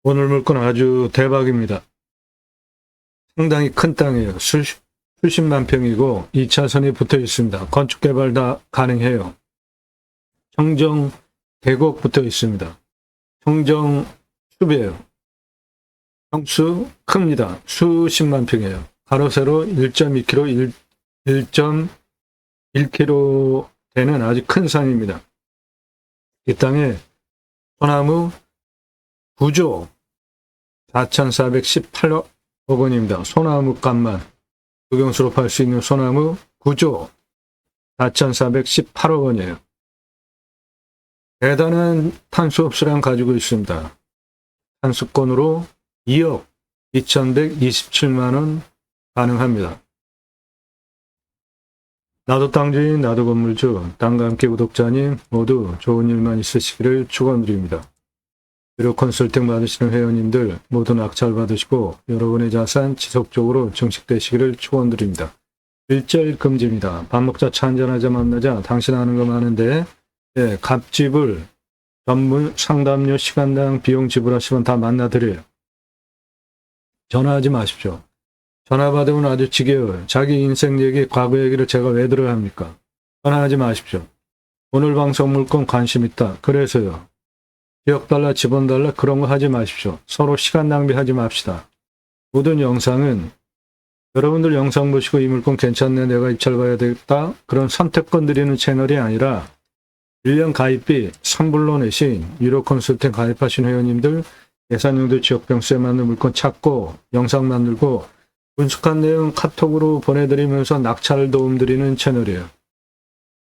오늘 물건 아주 대박입니다. 상당히 큰 땅이에요. 수십만 평이고 2차선이 붙어 있습니다. 건축 개발 다 가능해요. 청정 계곡 붙어 있습니다. 청정 숲이에요. 평수 큽니다. 수십만 평이에요. 가로 세로 1.2km, 1.1km 되는 아주 큰 산입니다. 이 땅에 소나무 9조 4,418억 원입니다. 소나무 값만 국영수로 팔 수 있는 소나무 9조 4,418억 원이에요. 대단한 탄소 흡수량 가지고 있습니다. 탄수권으로 2억 2,127만 원 가능합니다. 나도 땅주인, 나도 건물주, 땅과 함께 구독자님 모두 좋은 일만 있으시기를 축원드립니다. 유료 컨설팅 받으시는 회원님들 모두 낙찰 받으시고 여러분의 자산 지속적으로 증식되시기를 축원드립니다. 일절 금지입니다. 밥 먹자 차 한잔하자 만나자 당신 아는 거 많은데 갑집을 전문 상담료 시간당 비용 지불하시면 다 만나드려요. 전화하지 마십시오. 전화 받으면 아주 지겨워요. 자기 인생 얘기, 과거 얘기를 제가 왜 들어야 합니까? 전화하지 마십시오. 오늘 방송 물건 관심 있다. 그래서요. 기억 달라, 집원 달라 그런 거 하지 마십시오. 서로 시간 낭비하지 맙시다. 모든 영상은 여러분들 영상 보시고 이 물건 괜찮네, 내가 입찰 봐야 되겠다. 그런 선택권 드리는 채널이 아니라 1년 가입비 선불로 내신 유료 컨설팅 가입하신 회원님들 예산용도 지역병수에 맞는 물건 찾고 영상 만들고 분석한 내용 카톡으로 보내드리면서 낙찰 도움 드리는 채널이에요.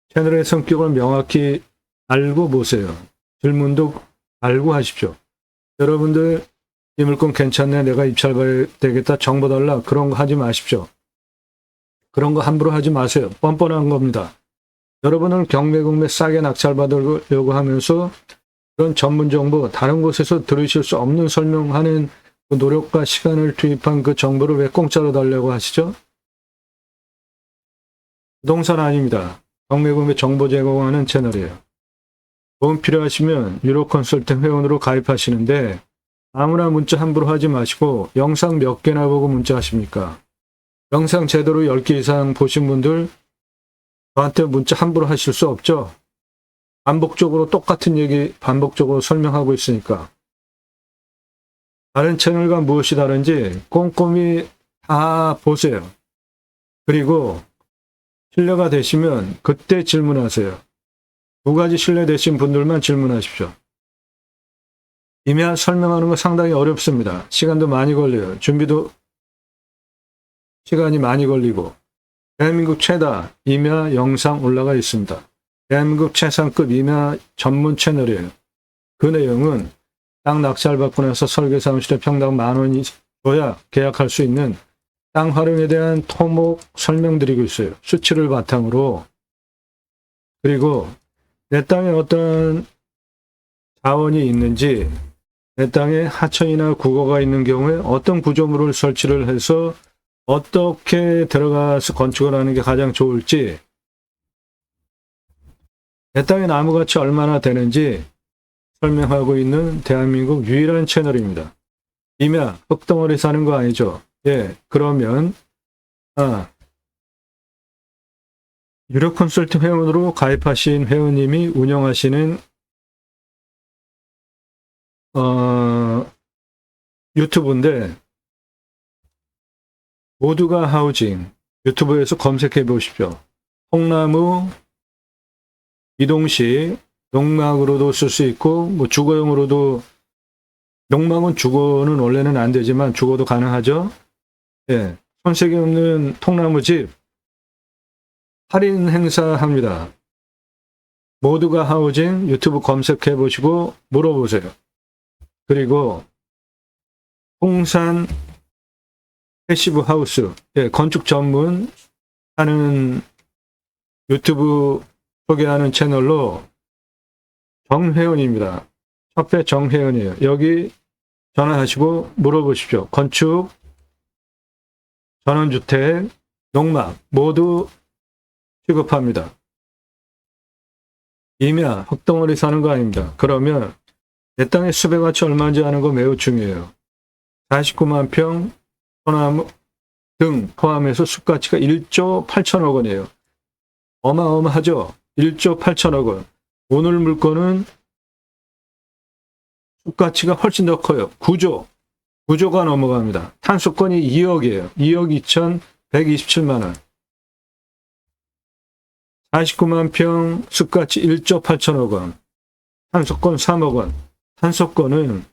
채널의 성격을 명확히 알고 보세요. 질문도 알고 하십시오. 여러분들 이 물건 괜찮네, 내가 입찰 봐야 되겠다, 정보 달라 그런 거 하지 마십시오. 그런 거 함부로 하지 마세요. 뻔뻔한 겁니다. 여러분은 경매 싸게 낙찰 받으려고 하면서 그런 전문 정보 다른 곳에서 들으실 수 없는 설명하는 그 노력과 시간을 투입한 그 정보를 왜 공짜로 달라고 하시죠? 부동산 아닙니다. 경매 정보 제공하는 채널이에요. 도움 필요하시면 유료 컨설팅 회원으로 가입하시는데 아무나 문자 함부로 하지 마시고 영상 몇 개나 보고 문자 하십니까? 영상 제대로 10개 이상 보신 분들 저한테 문자 함부로 하실 수 없죠? 반복적으로 똑같은 얘기 반복적으로 설명하고 있으니까. 다른 채널과 무엇이 다른지 꼼꼼히 다 보세요. 그리고 신뢰가 되시면 그때 질문하세요. 2가지 신뢰되신 분들만 질문하십시오. 임야 설명하는 거 상당히 어렵습니다. 시간도 많이 걸려요. 준비도 시간이 많이 걸리고. 대한민국 최다 임야 영상 올라가 있습니다. 대한민국 최상급 임야 전문 채널이에요. 그 내용은 땅 낙찰 받고 나서 설계사무실에 평당 10,000원이 줘야 계약할 수 있는 땅 활용에 대한 토목 설명드리고 있어요. 수치를 바탕으로. 그리고 내 땅에 어떤 자원이 있는지, 내 땅에 하천이나 국어가 있는 경우에 어떤 구조물을 설치를 해서 어떻게 들어가서 건축을 하는 게 가장 좋을지, 내 땅의 나무가치 얼마나 되는지 설명하고 있는 대한민국 유일한 채널입니다. 임야, 흙덩어리 사는 거 아니죠? 예, 그러면 유료 컨설팅 회원으로 가입하신 회원님이 운영하시는 유튜브인데 모두가 하우징 유튜브에서 검색해 보십시오. 통나무 이동식 농막으로도 쓸 수 있고 뭐 주거용으로도, 농막은 주거는 원래는 안 되지만 주거도 가능하죠. 예, 손색이 없는 통나무집 할인 행사합니다. 모두가 하우징 유튜브 검색해 보시고 물어보세요. 그리고 홍산 패시브 하우스, 예, 건축 전문 하는 유튜브 소개하는 채널로 정회원입니다. 협회 정회원이에요. 여기 전화하시고 물어보십시오. 건축, 전원주택, 농막 모두 취급합니다. 임야, 흙덩어리 사는 거 아닙니다. 그러면 내 땅의 수배가치 얼마인지 아는 거 매우 중요해요. 49만 평 소나무 등 포함해서 숲가치가 1조 8천억 원이에요. 어마어마하죠? 1조 8천억 원. 오늘 물건은 숲가치가 훨씬 더 커요. 9조가 넘어갑니다. 탄소권이 2억이에요. 2억 2,127만 원. 49만 평 숲가치 1조 8천억 원. 탄소권 3억 원. 탄소권은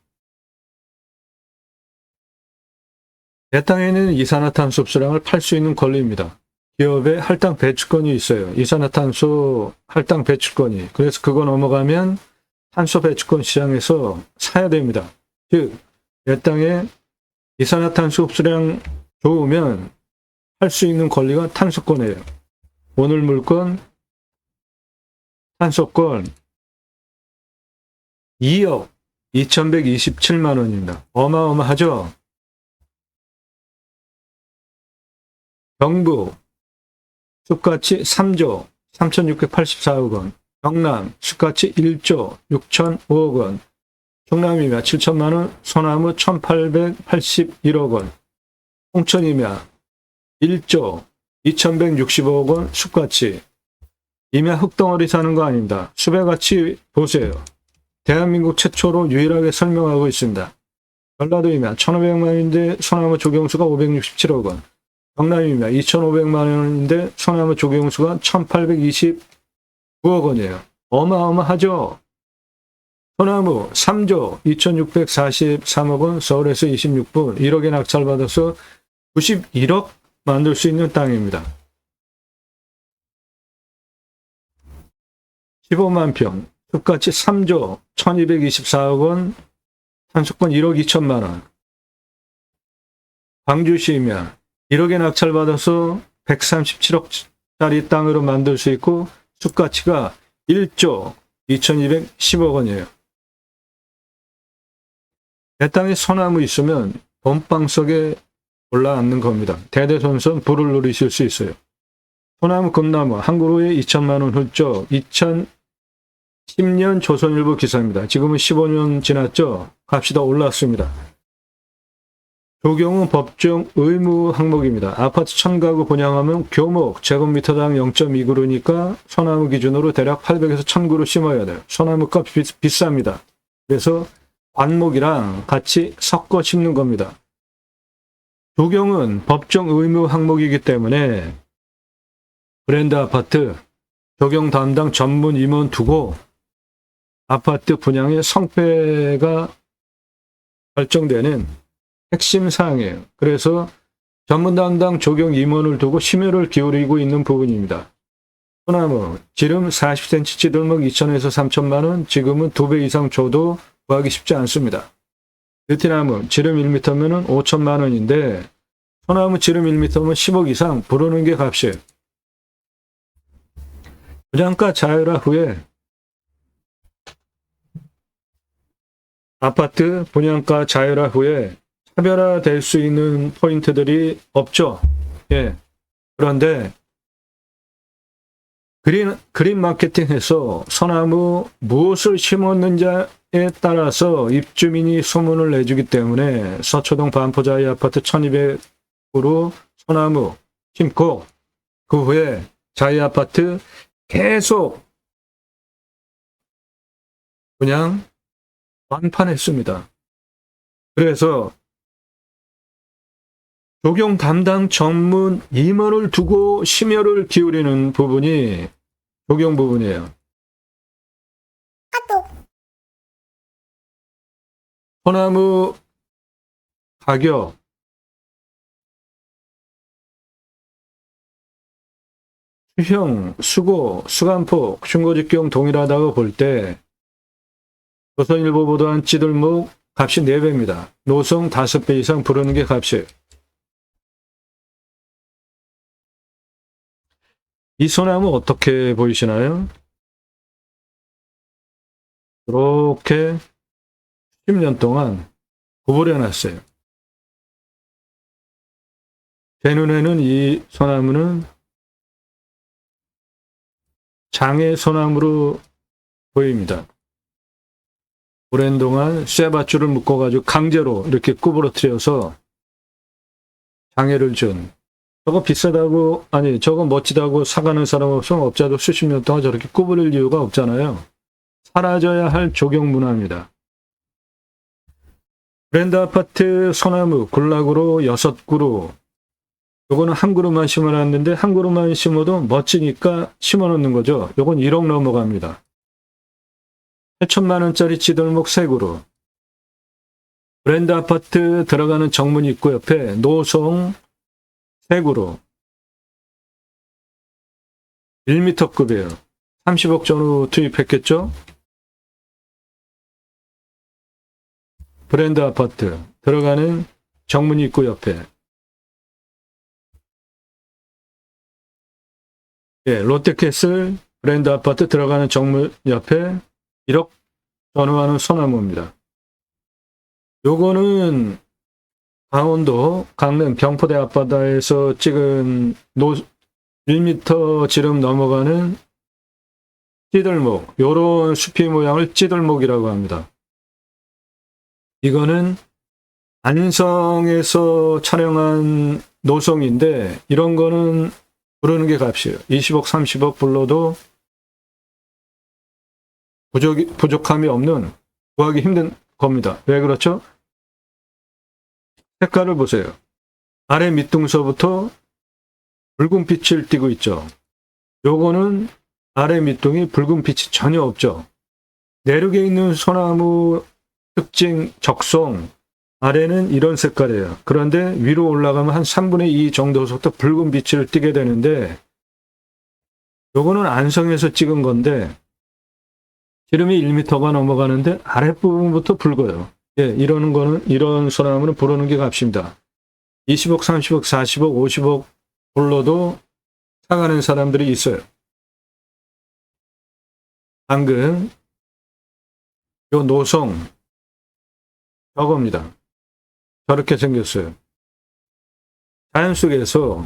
내 땅에는 이산화탄소 수량을 팔 수 있는 권리입니다. 기업의 할당 배출권이 있어요. 이산화탄소 할당 배출권이. 그래서 그거 넘어가면 탄소 배출권 시장에서 사야 됩니다. 즉, 내 땅에 이산화탄소 흡수량 좋으면 할 수 있는 권리가 탄소권이에요. 오늘 물건 탄소권 2억 2,127만 원입니다. 어마어마하죠? 경북 숲가치 3조 3,684억 원, 경남 숲가치 1조 6,005억 원, 경남이면 7천만 원, 소나무 1,881억 원, 홍천이면 1조 2,165억 원 숲가치. 이면 흙덩어리 사는 거 아닙니다. 숲의 가치 보세요. 대한민국 최초로 유일하게 설명하고 있습니다. 전라도이면 1,500만 원인데 소나무 조경수가 567억 원, 경남이면 2,500만 원인데 소나무 조경수가 1,829억 원이에요. 어마어마하죠? 소나무 3조 2,643억 원, 서울에서 26분 1억에 낙찰받아서 91억 만들 수 있는 땅입니다. 15만 평, 숲가치 3조 1,224억 원, 탄소권 1억 2천만 원. 광주시면 1억에 낙찰받아서 137억짜리 땅으로 만들 수 있고 숲가치가 1조 2,210억 원이에요. 내 땅에 소나무 있으면 돈방석에 올라앉는 겁니다. 대대손손 부를 누리실 수 있어요. 소나무 금나무 한 그루에 2천만 원 훌쩍. 2010년 조선일보 기사입니다. 지금은 15년 지났죠. 값이 더 올랐습니다. 조경은 법정 의무 항목입니다. 아파트 1,000가구 분양하면 교목 제곱미터당 0.2그루니까 소나무 기준으로 대략 800에서 1,000그루 심어야 돼요. 소나무 값 비쌉니다. 그래서 관목이랑 같이 섞어 심는 겁니다. 조경은 법정 의무 항목이기 때문에 브랜드 아파트 조경 담당 전문 임원 두고 아파트 분양의 성패가 결정되는 핵심 사항이에요. 그래서 전문 담당 조경 임원을 두고 심혈을 기울이고 있는 부분입니다. 소나무 지름 40cm 찌들목 2,000에서 3천만 원, 지금은 2배 이상 줘도 구하기 쉽지 않습니다. 느티나무 지름 1m면 5천만 원인데 소나무 지름 1m면 10억 이상 부르는 게 값이에요. 분양가 자율화 후에 아파트 분양가 자율화 후에 차별화될 수 있는 포인트들이 없죠. 예. 그런데 그린 마케팅에서 소나무 무엇을 심었는지에 따라서 입주민이 소문을 내주기 때문에 서초동 반포자이 아파트 1,200으로 소나무 심고 그 후에 자이 아파트 계속 그냥 완판했습니다. 그래서 조경 담당 전문 임원을 두고 심혈을 기울이는 부분이 조경 부분이에요. 소나무 가격 수형, 수고, 수간폭, 중고직경 동일하다고 볼 때 조선일보 보도한 찌들목 값이 4배입니다. 노성 5배 이상 부르는 게 값이에요. 이 소나무 어떻게 보이시나요? 이렇게 10년 동안 구부려 놨어요. 제 눈에는 이 소나무는 장애 소나무로 보입니다. 오랜 동안 쇠밧줄을 묶어가지고 강제로 이렇게 구부러뜨려서 장애를 준, 저거 비싸다고, 아니 저거 멋지다고 사가는 사람 없으면 업자도 수십 년 동안 저렇게 구부릴 이유가 없잖아요. 사라져야 할 조경 문화입니다. 브랜드 아파트 소나무 군락으로 6그루, 요거는 한 그루만 심어놨는데 한 그루만 심어도 멋지니까 심어놓는 거죠. 요건 1억 넘어갑니다. 8천만 원짜리 찌들목 3그루. 브랜드 아파트 들어가는 정문 입구 옆에 노송 3그루. 1m급이에요. 30억 전후 투입했겠죠? 브랜드 아파트 들어가는 정문 입구 옆에. 예, 롯데캐슬 브랜드 아파트 들어가는 정문 옆에 1억 전후하는 소나무입니다. 요거는 강원도 강릉 경포대 앞바다에서 찍은 1m 지름 넘어가는 찌들목, 요런 숲이 모양을 찌들목이라고 합니다. 이거는 안성에서 촬영한 노송인데 이런 거는 부르는 게 값이에요. 20억, 30억 불러도 부족함이 없는, 구하기 힘든 겁니다. 왜 그렇죠? 색깔을 보세요. 아래 밑둥서부터 붉은 빛을 띠고 있죠. 요거는 아래 밑둥이 붉은 빛이 전혀 없죠. 내륙에 있는 소나무 특징 적송, 아래는 이런 색깔이에요. 그런데 위로 올라가면 한 3분의 2 정도부터 붉은 빛을 띠게 되는데 요거는 안성에서 찍은 건데 지름이 1m가 넘어가는데 아랫부분부터 붉어요. 예, 이런 소나무는 부르는 게 값입니다. 20억, 30억, 40억, 50억 불러도 사가는 사람들이 있어요. 방금 요 노송 저겁니다. 저렇게 생겼어요. 자연 속에서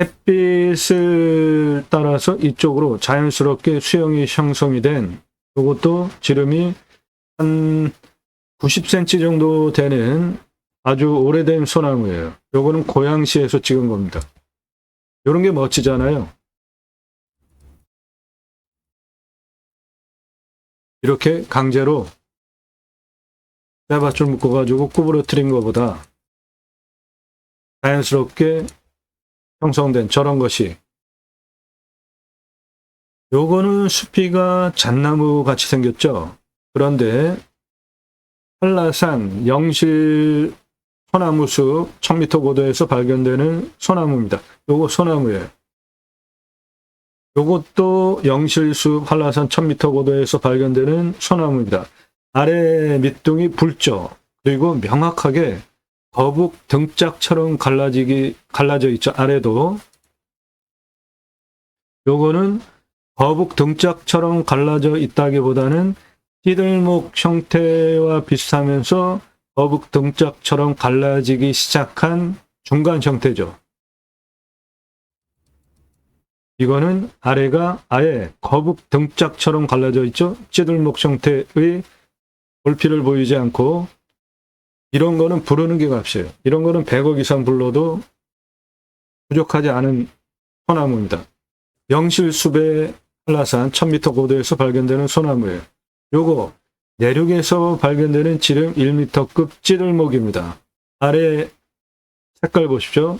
햇빛을 따라서 이쪽으로 자연스럽게 수영이 형성이 된, 이것도 지름이 한 90cm 정도 되는 아주 오래된 소나무예요. 요거는 고양시에서 찍은 겁니다. 요런 게 멋지잖아요. 이렇게 강제로 쇠밧줄 묶어가지고 구부러뜨린 것보다 자연스럽게 형성된 저런 것이, 요거는 수피가 잣나무 같이 생겼죠. 그런데 한라산 영실 소나무숲 1000m 고도에서 발견되는 소나무입니다. 요거 소나무예요. 요것도 영실숲 한라산 1000m 고도에서 발견되는 소나무입니다. 아래 밑둥이 붉죠. 그리고 명확하게 거북 등짝처럼 갈라져 있죠. 아래도. 요거는 거북 등짝처럼 갈라져 있다기보다는 찌들목 형태와 비슷하면서 거북 등짝처럼 갈라지기 시작한 중간 형태죠. 이거는 아래가 아예 거북 등짝처럼 갈라져 있죠. 찌들목 형태의 볼피를 보이지 않고, 이런 거는 부르는 게 값이에요. 이런 거는 100억 이상 불러도 부족하지 않은 소나무입니다. 영실숲의 한라산 1000m 고도에서 발견되는 소나무예요. 요거 내륙에서 발견되는 지름 1m급 찌들목입니다. 아래 색깔 보십시오.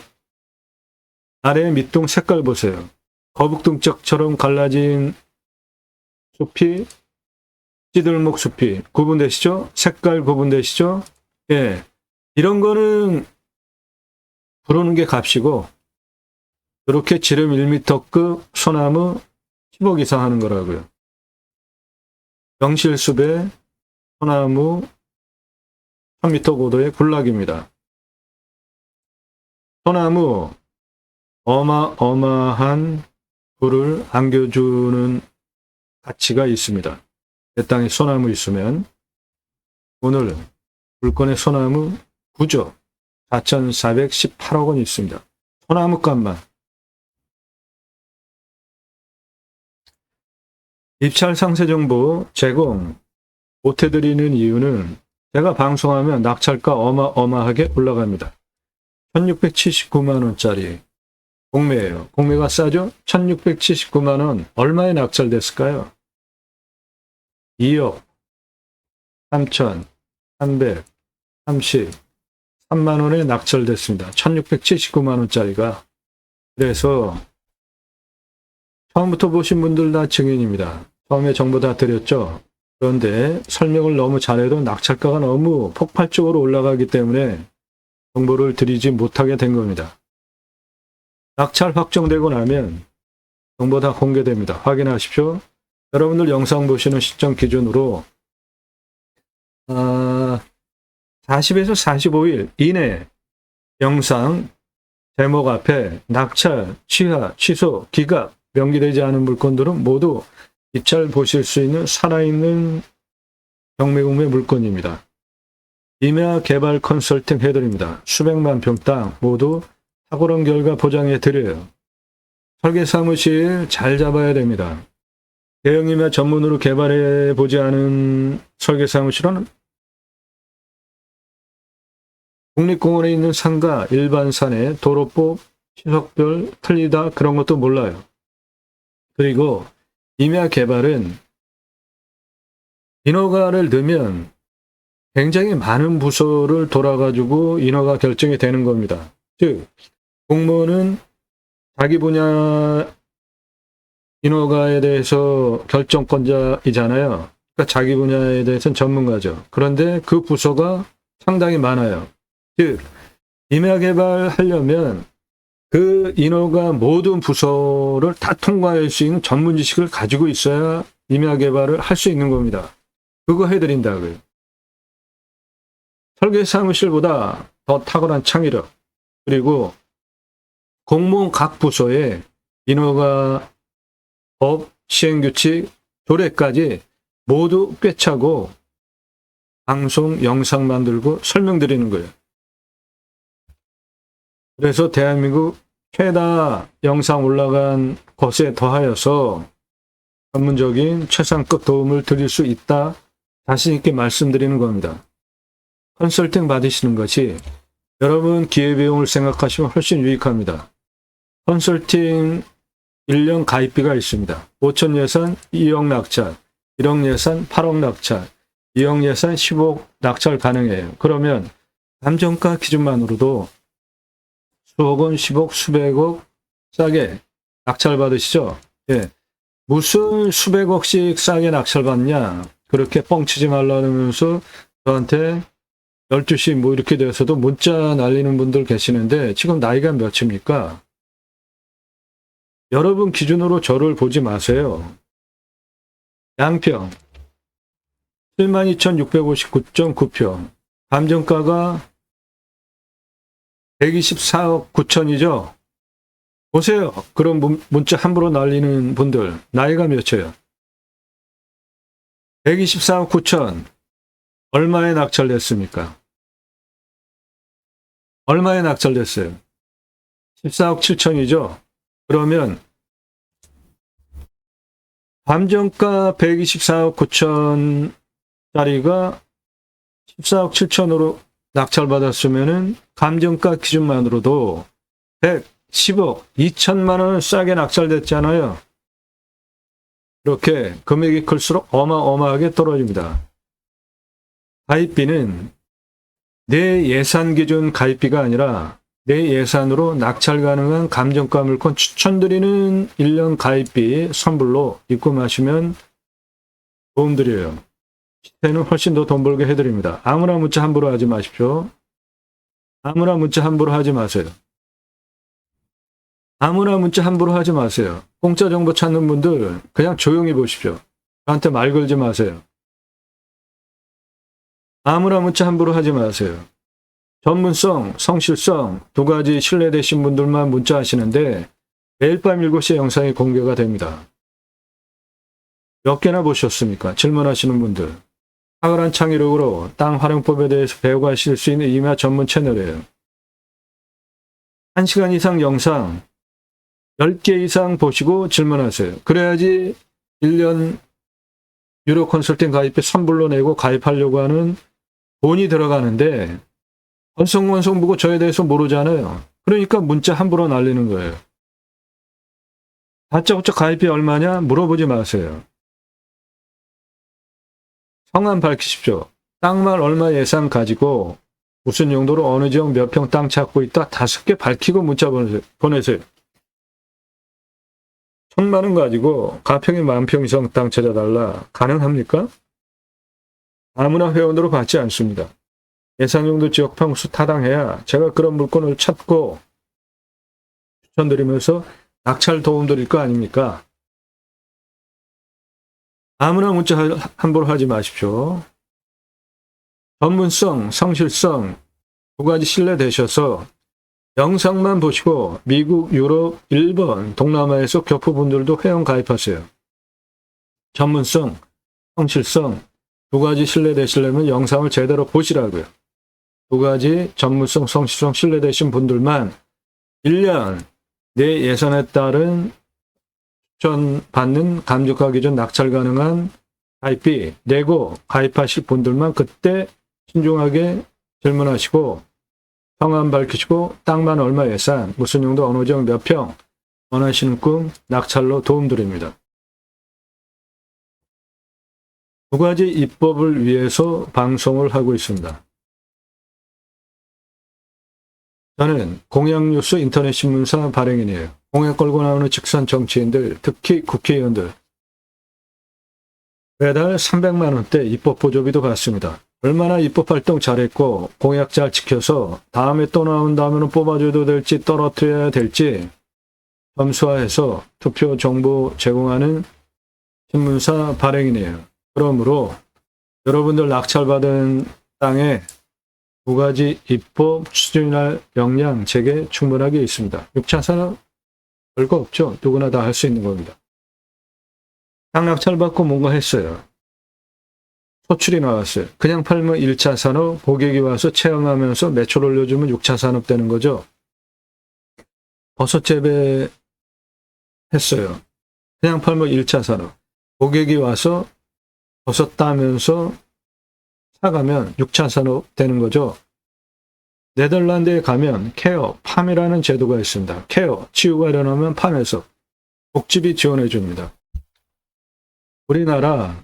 아래 밑둥 색깔 보세요. 거북등짝처럼 갈라진 숲이, 찌들목 숲이 구분되시죠? 색깔 구분되시죠? 예, 이런 거는 부르는 게 값이고, 이렇게 지름 1m급 소나무 10억 이상 하는 거라고요. 영실숲의 소나무 1000m 고도의 군락입니다. 소나무 어마어마한 불을 안겨주는 가치가 있습니다. 내 땅에 소나무 있으면. 오늘 물건의 소나무 구조 4,418억 원 있습니다. 소나무 값만 입찰 상세 정보 제공 못해드리는 이유는 제가 방송하면 낙찰가 어마어마하게 올라갑니다. 1679만 원짜리 공매예요. 공매가 싸죠? 1679만 원 얼마에 낙찰됐을까요? 2억 3,333만 원에 낙찰됐습니다. 1679만 원짜리가. 그래서 처음부터 보신 분들 다 증인입니다. 처음에 정보 다 드렸죠. 그런데 설명을 너무 잘해도 낙찰가가 너무 폭발적으로 올라가기 때문에 정보를 드리지 못하게 된 겁니다. 낙찰 확정되고 나면 정보 다 공개됩니다. 확인하십시오. 여러분들 영상 보시는 시점 기준으로 40에서 45일 이내 영상 제목 앞에 낙찰, 취하, 취소, 기각 명기되지 않은 물건들은 모두 입찰 보실 수 있는 살아있는 경매공매 물건입니다. 임야 개발 컨설팅 해드립니다. 수백만 평 땅 모두 탁월한 결과 보장해 드려요. 설계 사무실 잘 잡아야 됩니다. 대형 임야 전문으로 개발해 보지 않은 설계 사무실은 국립공원에 있는 상가, 일반 산에 도로법, 시속별 틀리다 그런 것도 몰라요. 그리고 임야 개발은 인허가를 넣으면 굉장히 많은 부서를 돌아가지고 인허가 결정이 되는 겁니다. 즉 공무원은 자기 분야 인허가에 대해서 결정권자이잖아요. 그러니까 자기 분야에 대해서는 전문가죠. 그런데 그 부서가 상당히 많아요. 즉 임야 개발하려면 그 인허가 모든 부서를 다 통과할 수 있는 전문 지식을 가지고 있어야 임야 개발을 할 수 있는 겁니다. 그거 해드린다고요. 설계 사무실보다 더 탁월한 창의력, 그리고 공무원 각 부서의 인허가 법, 시행규칙, 조례까지 모두 꿰차고 방송, 영상 만들고 설명드리는 거예요. 그래서 대한민국 최다 영상 올라간 것에 더하여서 전문적인 최상급 도움을 드릴 수 있다. 자신 있게 말씀드리는 겁니다. 컨설팅 받으시는 것이 여러분 기회비용을 생각하시면 훨씬 유익합니다. 컨설팅 1년 가입비가 있습니다. 5천 예산 2억 낙찰, 1억 예산 8억 낙찰, 2억 예산 10억 낙찰 가능해요. 그러면 감정가 기준만으로도 수억 원, 10억, 수백억 싸게 낙찰 받으시죠? 예. 무슨 수백억씩 싸게 낙찰 받냐? 그렇게 뻥치지 말라면서 저한테 12시 뭐 이렇게 돼서도 문자 날리는 분들 계시는데 지금 나이가 몇입니까? 여러분 기준으로 저를 보지 마세요. 양평 72,659.9평 감정가가 124억 9천이죠. 보세요. 그런 문자 함부로 날리는 분들 나이가 몇이에요? 124억 9천 얼마에 낙찰됐습니까? 얼마에 낙찰됐어요? 14억 7천이죠. 그러면 감정가 124억 9천짜리가 14억 7천으로 낙찰받았으면은 감정가 기준만으로도 110억 2천만 원 싸게 낙찰됐잖아요. 이렇게 금액이 클수록 어마어마하게 떨어집니다. 가입비는 내 예산 기준 가입비가 아니라 내 예산으로 낙찰 가능한 감정가 물건 추천드리는 1년 가입비 선불로 입금하시면 도움드려요. 시세는 훨씬 더 돈 벌게 해드립니다. 아무나 문자 함부로 하지 마십시오. 아무나 문자 함부로 하지 마세요. 아무나 문자 함부로 하지 마세요. 공짜 정보 찾는 분들 그냥 조용히 보십시오. 저한테 말 걸지 마세요. 아무나 문자 함부로 하지 마세요. 전문성, 성실성 두 가지 신뢰되신 분들만 문자 하시는데 매일 밤 7시에 영상이 공개가 됩니다. 몇 개나 보셨습니까? 질문하시는 분들. 탁월한 창의력으로 땅 활용법에 대해서 배워가실 수 있는 임야 전문 채널이에요. 1시간 이상 영상 10개 이상 보시고 질문하세요. 그래야지 1년 유료 컨설팅 가입비 선불로 내고 가입하려고 하는 돈이 들어가는데 건성건성 보고 저에 대해서 모르잖아요. 그러니까 문자 함부로 날리는 거예요. 다짜고짜 가입비 얼마냐 물어보지 마세요. 성함 밝히십시오. 땅말 얼마 예산 가지고 무슨 용도로 어느 지역 몇 평 땅 찾고 있다 5개 밝히고 문자 보내세요. 1,000만 원 가지고 가평에 10,000평 이상 땅 찾아달라. 가능합니까? 아무나 회원으로 받지 않습니다. 예산용도 지역 평수 타당해야 제가 그런 물건을 찾고 추천드리면서 낙찰 도움드릴 거 아닙니까? 아무나 문자 함부로 하지 마십시오. 전문성, 성실성 두 가지 신뢰되셔서 영상만 보시고 미국, 유럽, 일본, 동남아에서 교포분들도 회원 가입하세요. 전문성, 성실성 두 가지 신뢰되시려면 영상을 제대로 보시라고요. 두 가지 전문성, 성실성 신뢰되신 분들만 1년 내 예산에 따른 추천받는 감독화 기준 낙찰 가능한 가입비 내고 가입하실 분들만 그때 신중하게 질문하시고 성함 밝히시고 땅만 얼마 예산, 무슨 용도 어느 지역 몇 평 원하시는 꿈 낙찰로 도움드립니다. 두 가지 입법을 위해서 방송을 하고 있습니다. 저는 공약뉴스 인터넷 신문사 발행인이에요. 공약 걸고 나오는 직선 정치인들, 특히 국회의원들 매달 300만 원대 입법 보조비도 받습니다. 얼마나 입법활동 잘했고 공약 잘 지켜서 다음에 또 나온다면 뽑아줘도 될지 떨어뜨려야 될지 점수화해서 투표 정보 제공하는 신문사 발행인이에요. 그러므로 여러분들 낙찰받은 땅에 두 가지 입법 추진할 역량 제게 충분하게 있습니다. 6차 산업 별거 없죠. 누구나 다 할 수 있는 겁니다. 땅 낙찰받고 뭔가 했어요. 소출이 나왔어요. 그냥 팔면 1차 산업, 고객이 와서 체험하면서 매출 올려주면 6차 산업 되는 거죠. 버섯 재배 했어요. 그냥 팔면 1차 산업. 고객이 와서 버섯 따면서 사가면 6차 산업 되는 거죠. 네덜란드에 가면 케어, 팜이라는 제도가 있습니다. 케어, 치유가 일어나면 팜에서 복지비 지원해 줍니다. 우리나라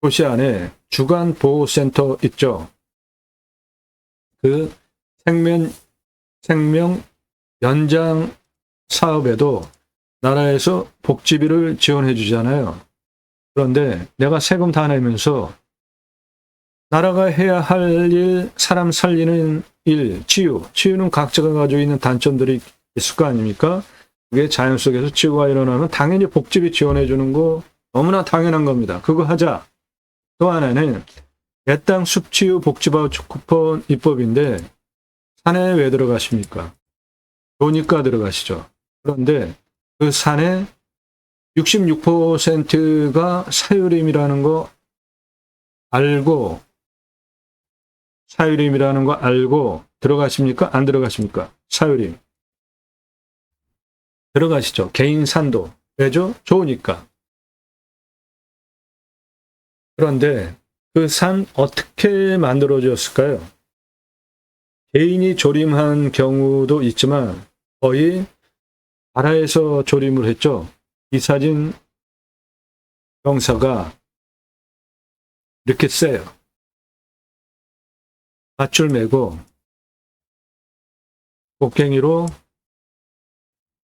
도시 안에 주간보호센터 있죠. 그 생명 연장 사업에도 나라에서 복지비를 지원해 주잖아요. 그런데 내가 세금 다 내면서 나라가 해야 할 일, 사람 살리는 일, 치유는 각자가 가지고 있는 단점들이 있을 거 아닙니까? 그게 자연 속에서 치유가 일어나면 당연히 복지비 지원해 주는 거 너무나 당연한 겁니다. 그거 하자. 또 하나는 내 땅 숲치유 복지바우처 쿠폰 입법인데 산에 왜 들어가십니까? 좋으니까 들어가시죠. 그런데 그 산에 66%가 사유림이라는 거 알고 사유림이라는 거 알고 들어가십니까? 안 들어가십니까? 사유림. 들어가시죠. 개인 산도. 왜죠? 좋으니까. 그런데 그 산 어떻게 만들어졌을까요? 개인이 조림한 경우도 있지만 거의 나라에서 조림을 했죠. 이 사진 경사가 이렇게 세요. 밧줄 메고 곡괭이로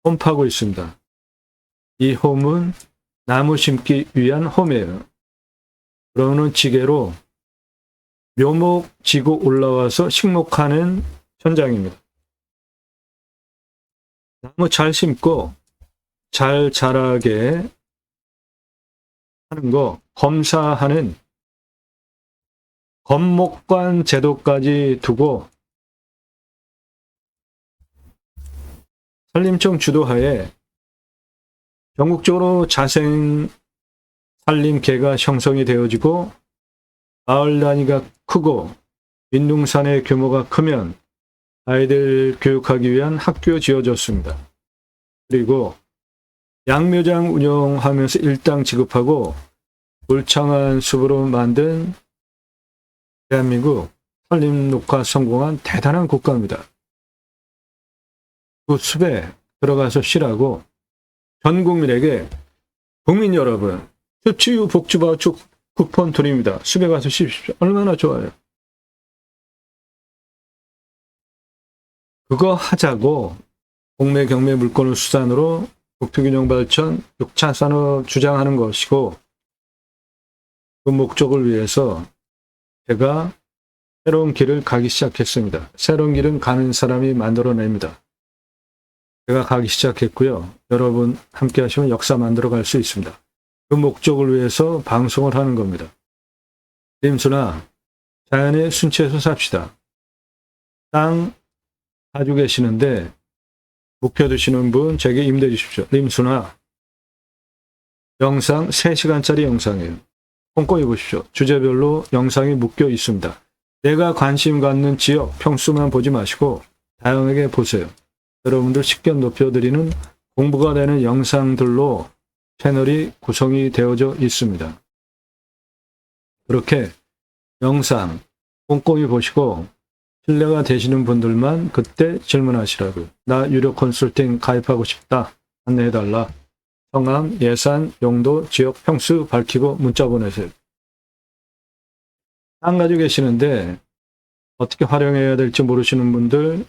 홈 파고 있습니다. 이 홈은 나무 심기 위한 홈이에요. 그러는 지게로 묘목 지고 올라와서 식목하는 현장입니다. 나무 잘 심고 잘 자라게 하는 거 검사하는 검목관 제도까지 두고 산림청 주도하에 전국적으로 자생 산림계가 형성이 되어지고 마을 단위가 크고 민둥산의 규모가 크면 아이들 교육하기 위한 학교 지어졌습니다. 그리고 양묘장 운영하면서 일당 지급하고 울창한 숲으로 만든 대한민국 산림 녹화 성공한 대단한 국가입니다. 그 숲에 들어가서 쉬라고 전 국민에게 국민 여러분 수치유 복지바우처 쿠폰 드립니다. 숲에 가서 쉬십시오. 얼마나 좋아요. 그거 하자고 공매 경매 물건을 수단으로 국토균형 발전 6차 산업 주장하는 것이고 그 목적을 위해서 제가 새로운 길을 가기 시작했습니다. 새로운 길은 가는 사람이 만들어냅니다. 제가 가기 시작했고요. 여러분 함께 하시면 역사 만들어 갈 수 있습니다. 그 목적을 위해서 방송을 하는 겁니다. 림수나 자연의 순치에서 삽시다. 땅 가지고 계시는데 묵혀두시는 분 제게 임대 주십시오. 림수나 영상 3시간짜리 영상이에요. 꼼꼼히 보십시오. 주제별로 영상이 묶여 있습니다. 내가 관심 갖는 지역 평수만 보지 마시고 다양하게 보세요. 여러분들 식견 높여드리는 공부가 되는 영상들로 채널이 구성이 되어져 있습니다. 그렇게 영상 꼼꼼히 보시고 신뢰가 되시는 분들만 그때 질문하시라고요. 나 유료 컨설팅 가입하고 싶다. 안내해달라. 성함, 예산, 용도, 지역, 평수 밝히고 문자 보내세요. 땅 가지고 계시는데 어떻게 활용해야 될지 모르시는 분들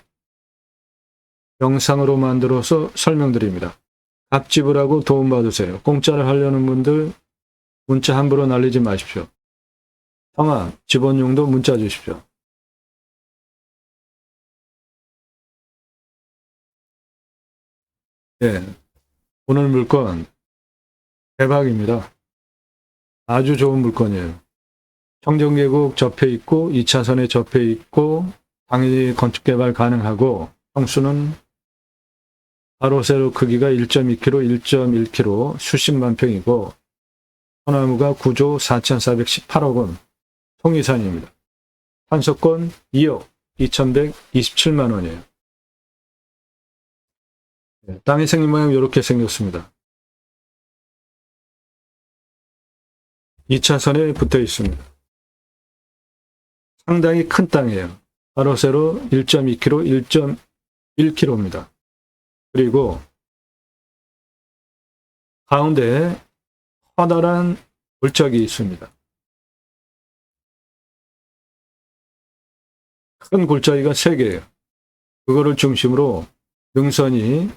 영상으로 만들어서 설명드립니다. 값지불하고 도움받으세요. 공짜를 하려는 분들 문자 함부로 날리지 마십시오. 성함, 지번용도 문자 주십시오. 네, 오늘 물건 대박입니다. 아주 좋은 물건이에요. 청정계곡 접해 있고 2차선에 접해 있고 당연히 건축개발 가능하고 평수는 가로 세로 크기가 1.2km, 1.1km 수십만 평이고 소나무가 9조 4,418억 원 통이산입니다. 판소권 2억 2,127만 원이에요. 땅의 생긴 모양이 이렇게 생겼습니다. 2차선에 붙어 있습니다. 상당히 큰 땅이에요. 가로 세로 1.2km, 1.1km입니다. 그리고 가운데에 커다란 골짜기 있습니다. 큰 골짜기가 3개예요. 그거를 중심으로 능선이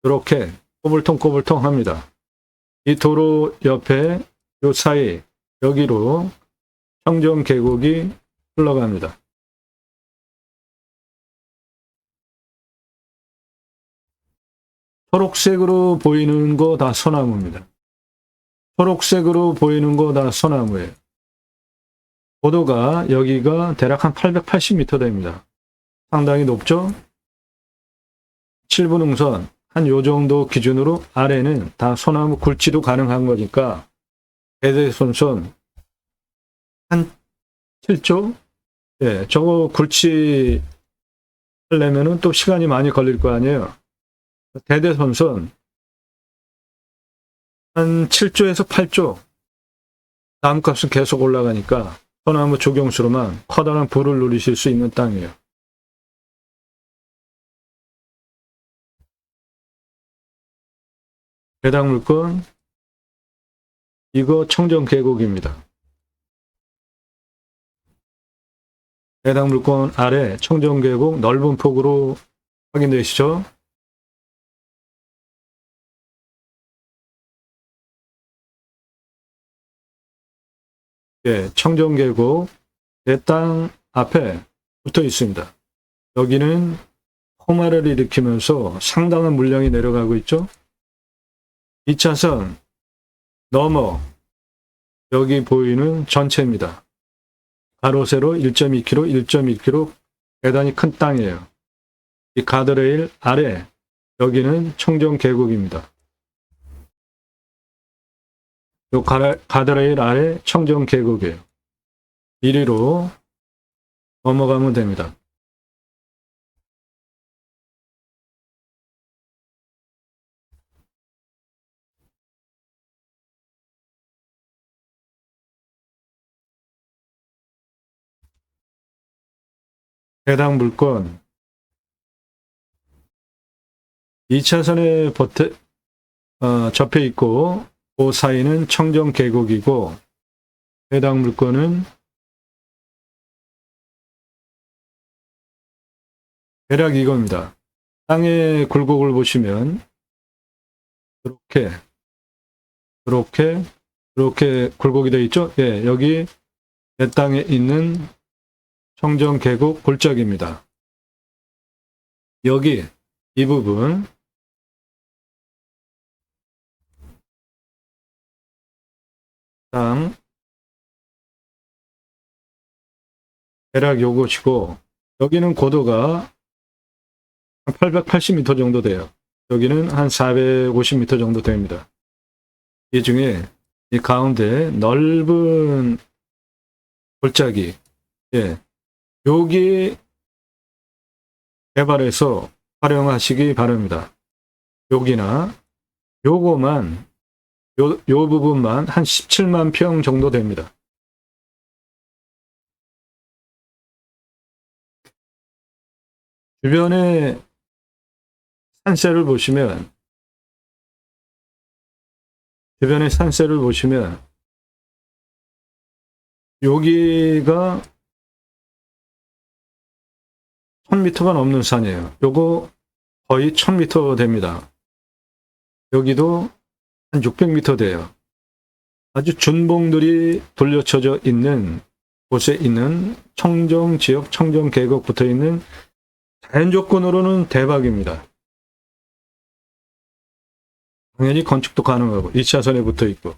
이렇게 꼬불통꼬불통 합니다. 이 도로 옆에 요 사이 여기로 청정계곡이 흘러갑니다. 초록색으로 보이는 거 다 소나무입니다. 초록색으로 보이는 거 다 소나무예요. 고도가 여기가 대략 한 880m 됩니다. 상당히 높죠? 7분 능선 한 요 정도 기준으로 아래는 다 소나무 굴치도 가능한 거니까 대대손손 한 7조? 예, 저거 굴치 하려면은 또 시간이 많이 걸릴 거 아니에요. 대대손손 한 7조에서 8조 나무값은 계속 올라가니까 소나무 조경수로만 커다란 부를 누리실 수 있는 땅이에요. 해당 물건 이거 청정계곡입니다. 해당 물건 아래 청정계곡 넓은 폭으로 확인되시죠? 예, 청정계곡 내 땅 앞에 붙어 있습니다. 여기는 홍화를 일으키면서 상당한 물량이 내려가고 있죠. 2차선 넘어 여기 보이는 전체입니다. 가로 세로 1.2km, 1.1km 대단히 큰 땅이에요. 이 가드레일 아래 여기는 청정계곡입니다. 이 가드레일 아래 청정계곡이에요. 이리로 넘어가면 됩니다. 해당 물건 2차선에 접해 있고 그 사이는 청정 계곡이고 해당 물건은 대략 이겁니다. 땅의 굴곡을 보시면 이렇게 굴곡이 되어 있죠? 예, 여기 내 땅에 있는 청정 계곡 골짜기입니다. 여기 이 부분 땅 대략 요것이고 여기는 고도가 한 880m 정도 돼요. 여기는 한 450m 정도 됩니다. 이 중에 이 가운데 넓은 골짜기, 예, 여기 개발해서 활용하시기 바랍니다. 여기나 요거만 요 부분만 한 17만 평 정도 됩니다. 주변에 산세를 보시면 여기가 1000m가 넘는 산이에요. 요거 거의 1000m 됩니다. 여기도 한 600m 돼요. 아주 준봉들이 돌려쳐져 있는 곳에 있는 청정지역, 청정계곡 붙어 있는 자연 조건으로는 대박입니다. 당연히 건축도 가능하고 2차선에 붙어 있고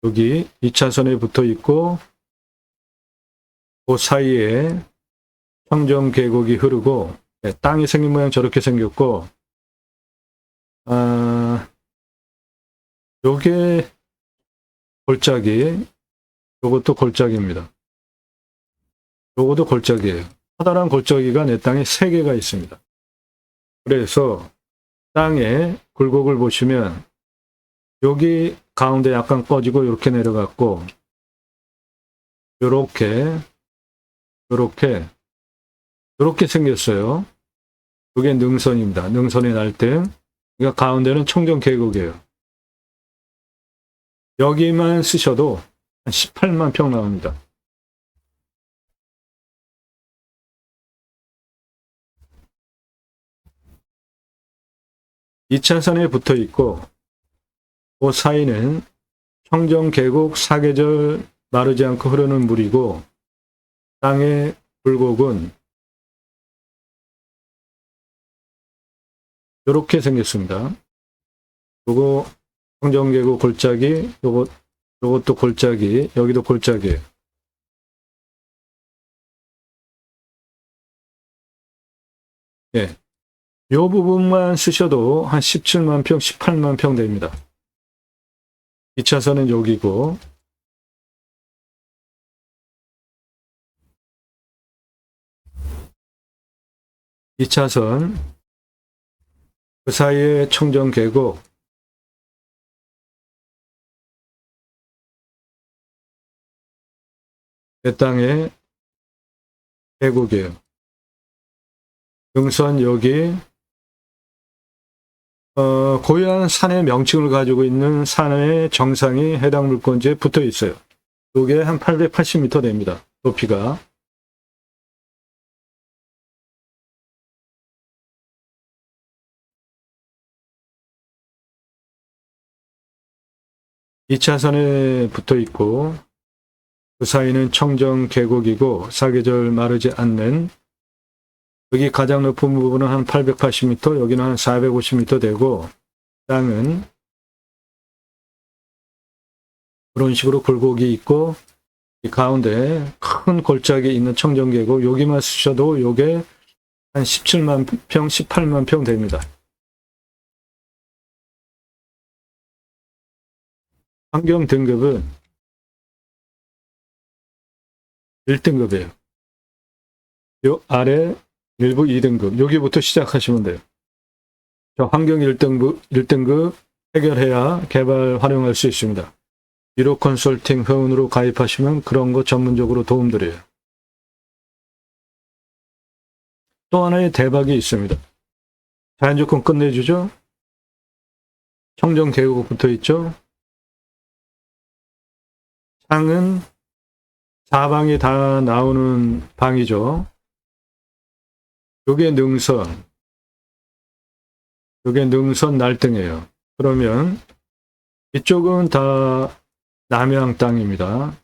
여기 2차선에 붙어 있고 그 사이에 청정계곡이 흐르고 땅이 생긴 모양 저렇게 생겼고 요게 골짜기, 요것도 골짜기입니다. 요것도 골짜기예요. 커다란 골짜기가 내 땅에 3개가 있습니다. 그래서 땅에 굴곡을 보시면 여기 가운데 약간 꺼지고 이렇게 내려갔고 요렇게 생겼어요. 이게 능선입니다. 능선의 날등. 그러니까 가운데는 청정 계곡이에요. 여기만 쓰셔도 한 18만 평 나옵니다. (2차선에) 붙어 있고 그 사이는 청정 계곡 사계절 마르지 않고 흐르는 물이고 땅의 굴곡은 이렇게 생겼습니다. 요거 청정계곡 골짜기, 요것도 골짜기, 여기도 골짜기예요. 예. 요 부분만 쓰셔도 한 17만 평, 18만 평 됩니다. 2차선은 여기고 2차선 그 사이에 청정계곡 내 땅에 계곡이에요. 능선 여기 고유한 산의 명칭을 가지고 있는 산의 정상이 해당 물건지에 붙어 있어요. 이게 한 880m 됩니다. 높이가. (2차선에) 붙어 있고 그 사이는 청정 계곡이고 사계절 마르지 않는 여기 가장 높은 부분은 한 880m, 여기는 한 450m 되고 땅은 그런 식으로 굴곡이 있고 이 가운데 큰 골짜기 있는 청정계곡 여기만 쓰셔도 요게 한 17만 평, 18만 평 됩니다. 환경 등급은 1등급이에요. 요 아래 일부 2등급 여기부터 시작하시면 돼요. 환경 1등급 해결해야 개발 활용할 수 있습니다. 유로 컨설팅 회원으로 가입하시면 그런 거 전문적으로 도움드려요. 또 하나의 대박이 있습니다. 자연조건 끝내주죠. 청정 계곡 붙어 있죠. 창은 4방이 다 나오는 방이죠. 요게 능선 날등이에요. 그러면 이쪽은 다 남해안 땅입니다.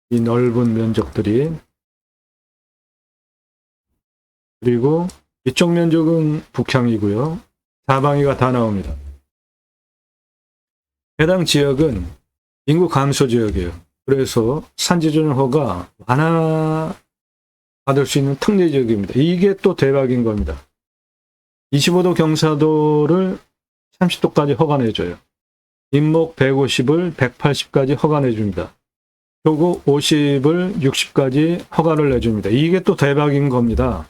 이 넓은 면적들이. 그리고 이쪽 면적은 북향이고요. 4방이가 다 나옵니다. 해당 지역은 인구 감소 지역이에요. 그래서 산지조정 허가 완화 받을 수 있는 특례 지역입니다. 이게 또 대박인 겁니다. 25도 경사도를 30도까지 허가내줘요. 인목 150을 180까지 허가내줍니다. 표고 50을 60까지 허가를 내줍니다. 이게 또 대박인 겁니다.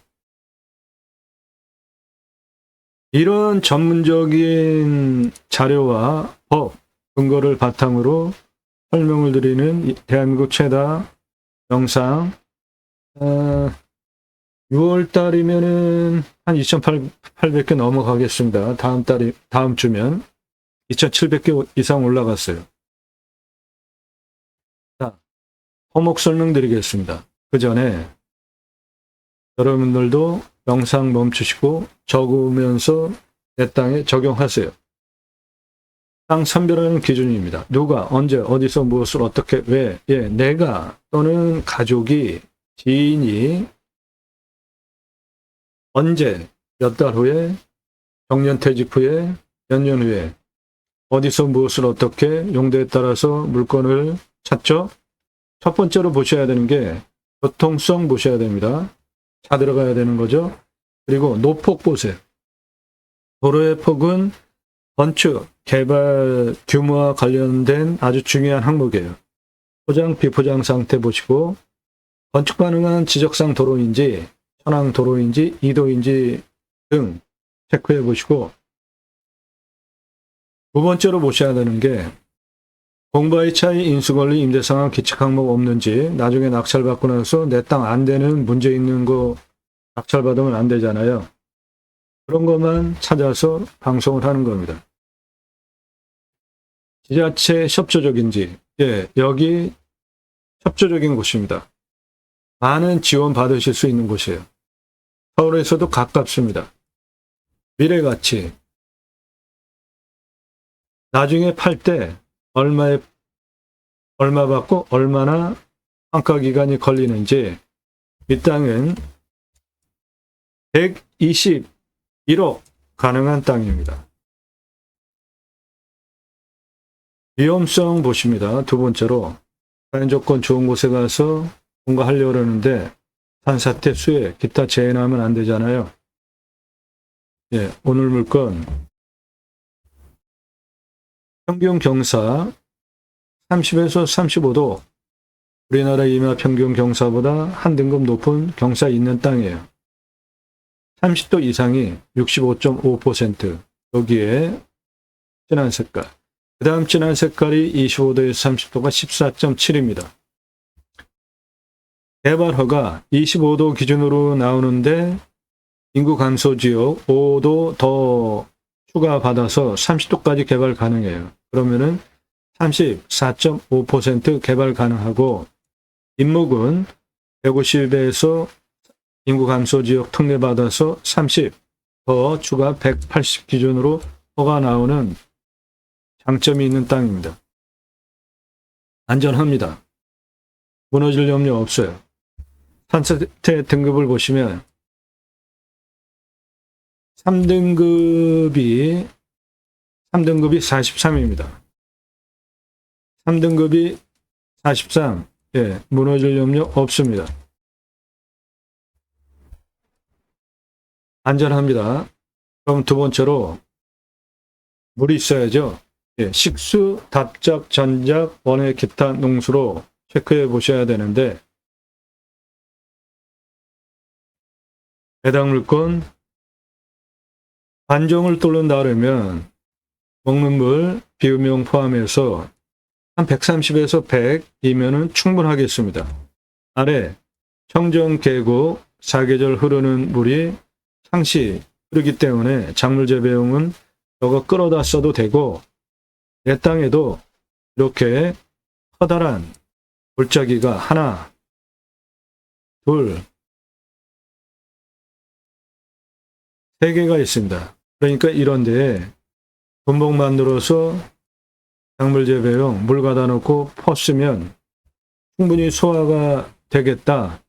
이런 전문적인 자료와 법, 근거를 바탕으로 설명을 드리는 대한민국 최다 영상, 6월 달이면은 한 2,800개 넘어가겠습니다. 다음 주면 2,700개 이상 올라갔어요. 자, 토목 설명드리겠습니다. 그 전에 여러분들도 영상 멈추시고 적으면서 내 땅에 적용하세요. 땅 선별하는 기준입니다. 누가, 언제, 어디서, 무엇을, 어떻게, 왜, 내가 또는 가족이, 지인이 언제, 몇 달 후에, 정년퇴직 후에, 몇 년 후에, 어디서 무엇을 어떻게, 용도에 따라서 물건을 찾죠? 첫 번째로 보셔야 되는 게 교통성 보셔야 됩니다. 차 들어가야 되는 거죠. 그리고 노폭 보세요. 도로의 폭은 건축, 개발 규모와 관련된 아주 중요한 항목이에요. 포장, 비포장 상태 보시고 건축 가능한 지적상 도로인지 현황 도로인지 이도인지 등 체크해 보시고 두 번째로 보셔야 되는 게 공바의 차이, 인수권리, 임대상황, 기책 항목 없는지 나중에 낙찰받고 나서 내 땅 안 되는 문제 있는 거 낙찰받으면 안 되잖아요. 그런 것만 찾아서 방송을 하는 겁니다. 지자체 협조적인지, 여기 협조적인 곳입니다. 많은 지원 받으실 수 있는 곳이에요. 서울에서도 가깝습니다. 미래가치. 나중에 팔 때 얼마 받고 얼마나 환가 기간이 걸리는지 이 땅은 121억 가능한 땅입니다. 위험성 보십니다. 두 번째로 자연조건 좋은 곳에 가서 뭔가 하려고 그러는데 산사태, 수해, 기타 재해나면 안 되잖아요. 오늘 물건 평균 경사 30에서 35도 우리나라 임야 평균 경사보다 한 등급 높은 경사 있는 땅이에요. 30도 이상이 65.5%. 여기에 진한 색깔. 그 다음 진한 색깔이 25도에서 30도가 14.7입니다. 개발허가 25도 기준으로 나오는데 인구 감소 지역 5도 더 추가받아서 30도까지 개발 가능해요. 그러면은 34.5% 개발 가능하고 인목은 150에서 인구 감소 지역 특례받아서 30 더 추가 180 기준으로 허가 나오는 장점이 있는 땅입니다. 안전합니다. 무너질 염려 없어요. 산사태 등급을 보시면 3등급이 43입니다. 3등급이 43. 무너질 염려 없습니다. 안전합니다. 그럼 두 번째로 물이 있어야죠. 식수, 답작, 전작, 원해, 기타, 농수로 체크해 보셔야 되는데 해당 물건 관종을 뚫는다 그러면 먹는 물, 비음용 포함해서 한 130에서 100이면은 충분하겠습니다. 아래 청정 계곡 사계절 흐르는 물이 상시 흐르기 때문에 작물 재배용은 저거 끌어다 써도 되고, 내 땅에도 이렇게 커다란 골짜기가 하나, 둘, 세 개가 있습니다. 그러니까 이런 데에 분봉 만들어서 작물 재배용 물 가다 놓고 퍼쓰면 충분히 소화가 되겠다.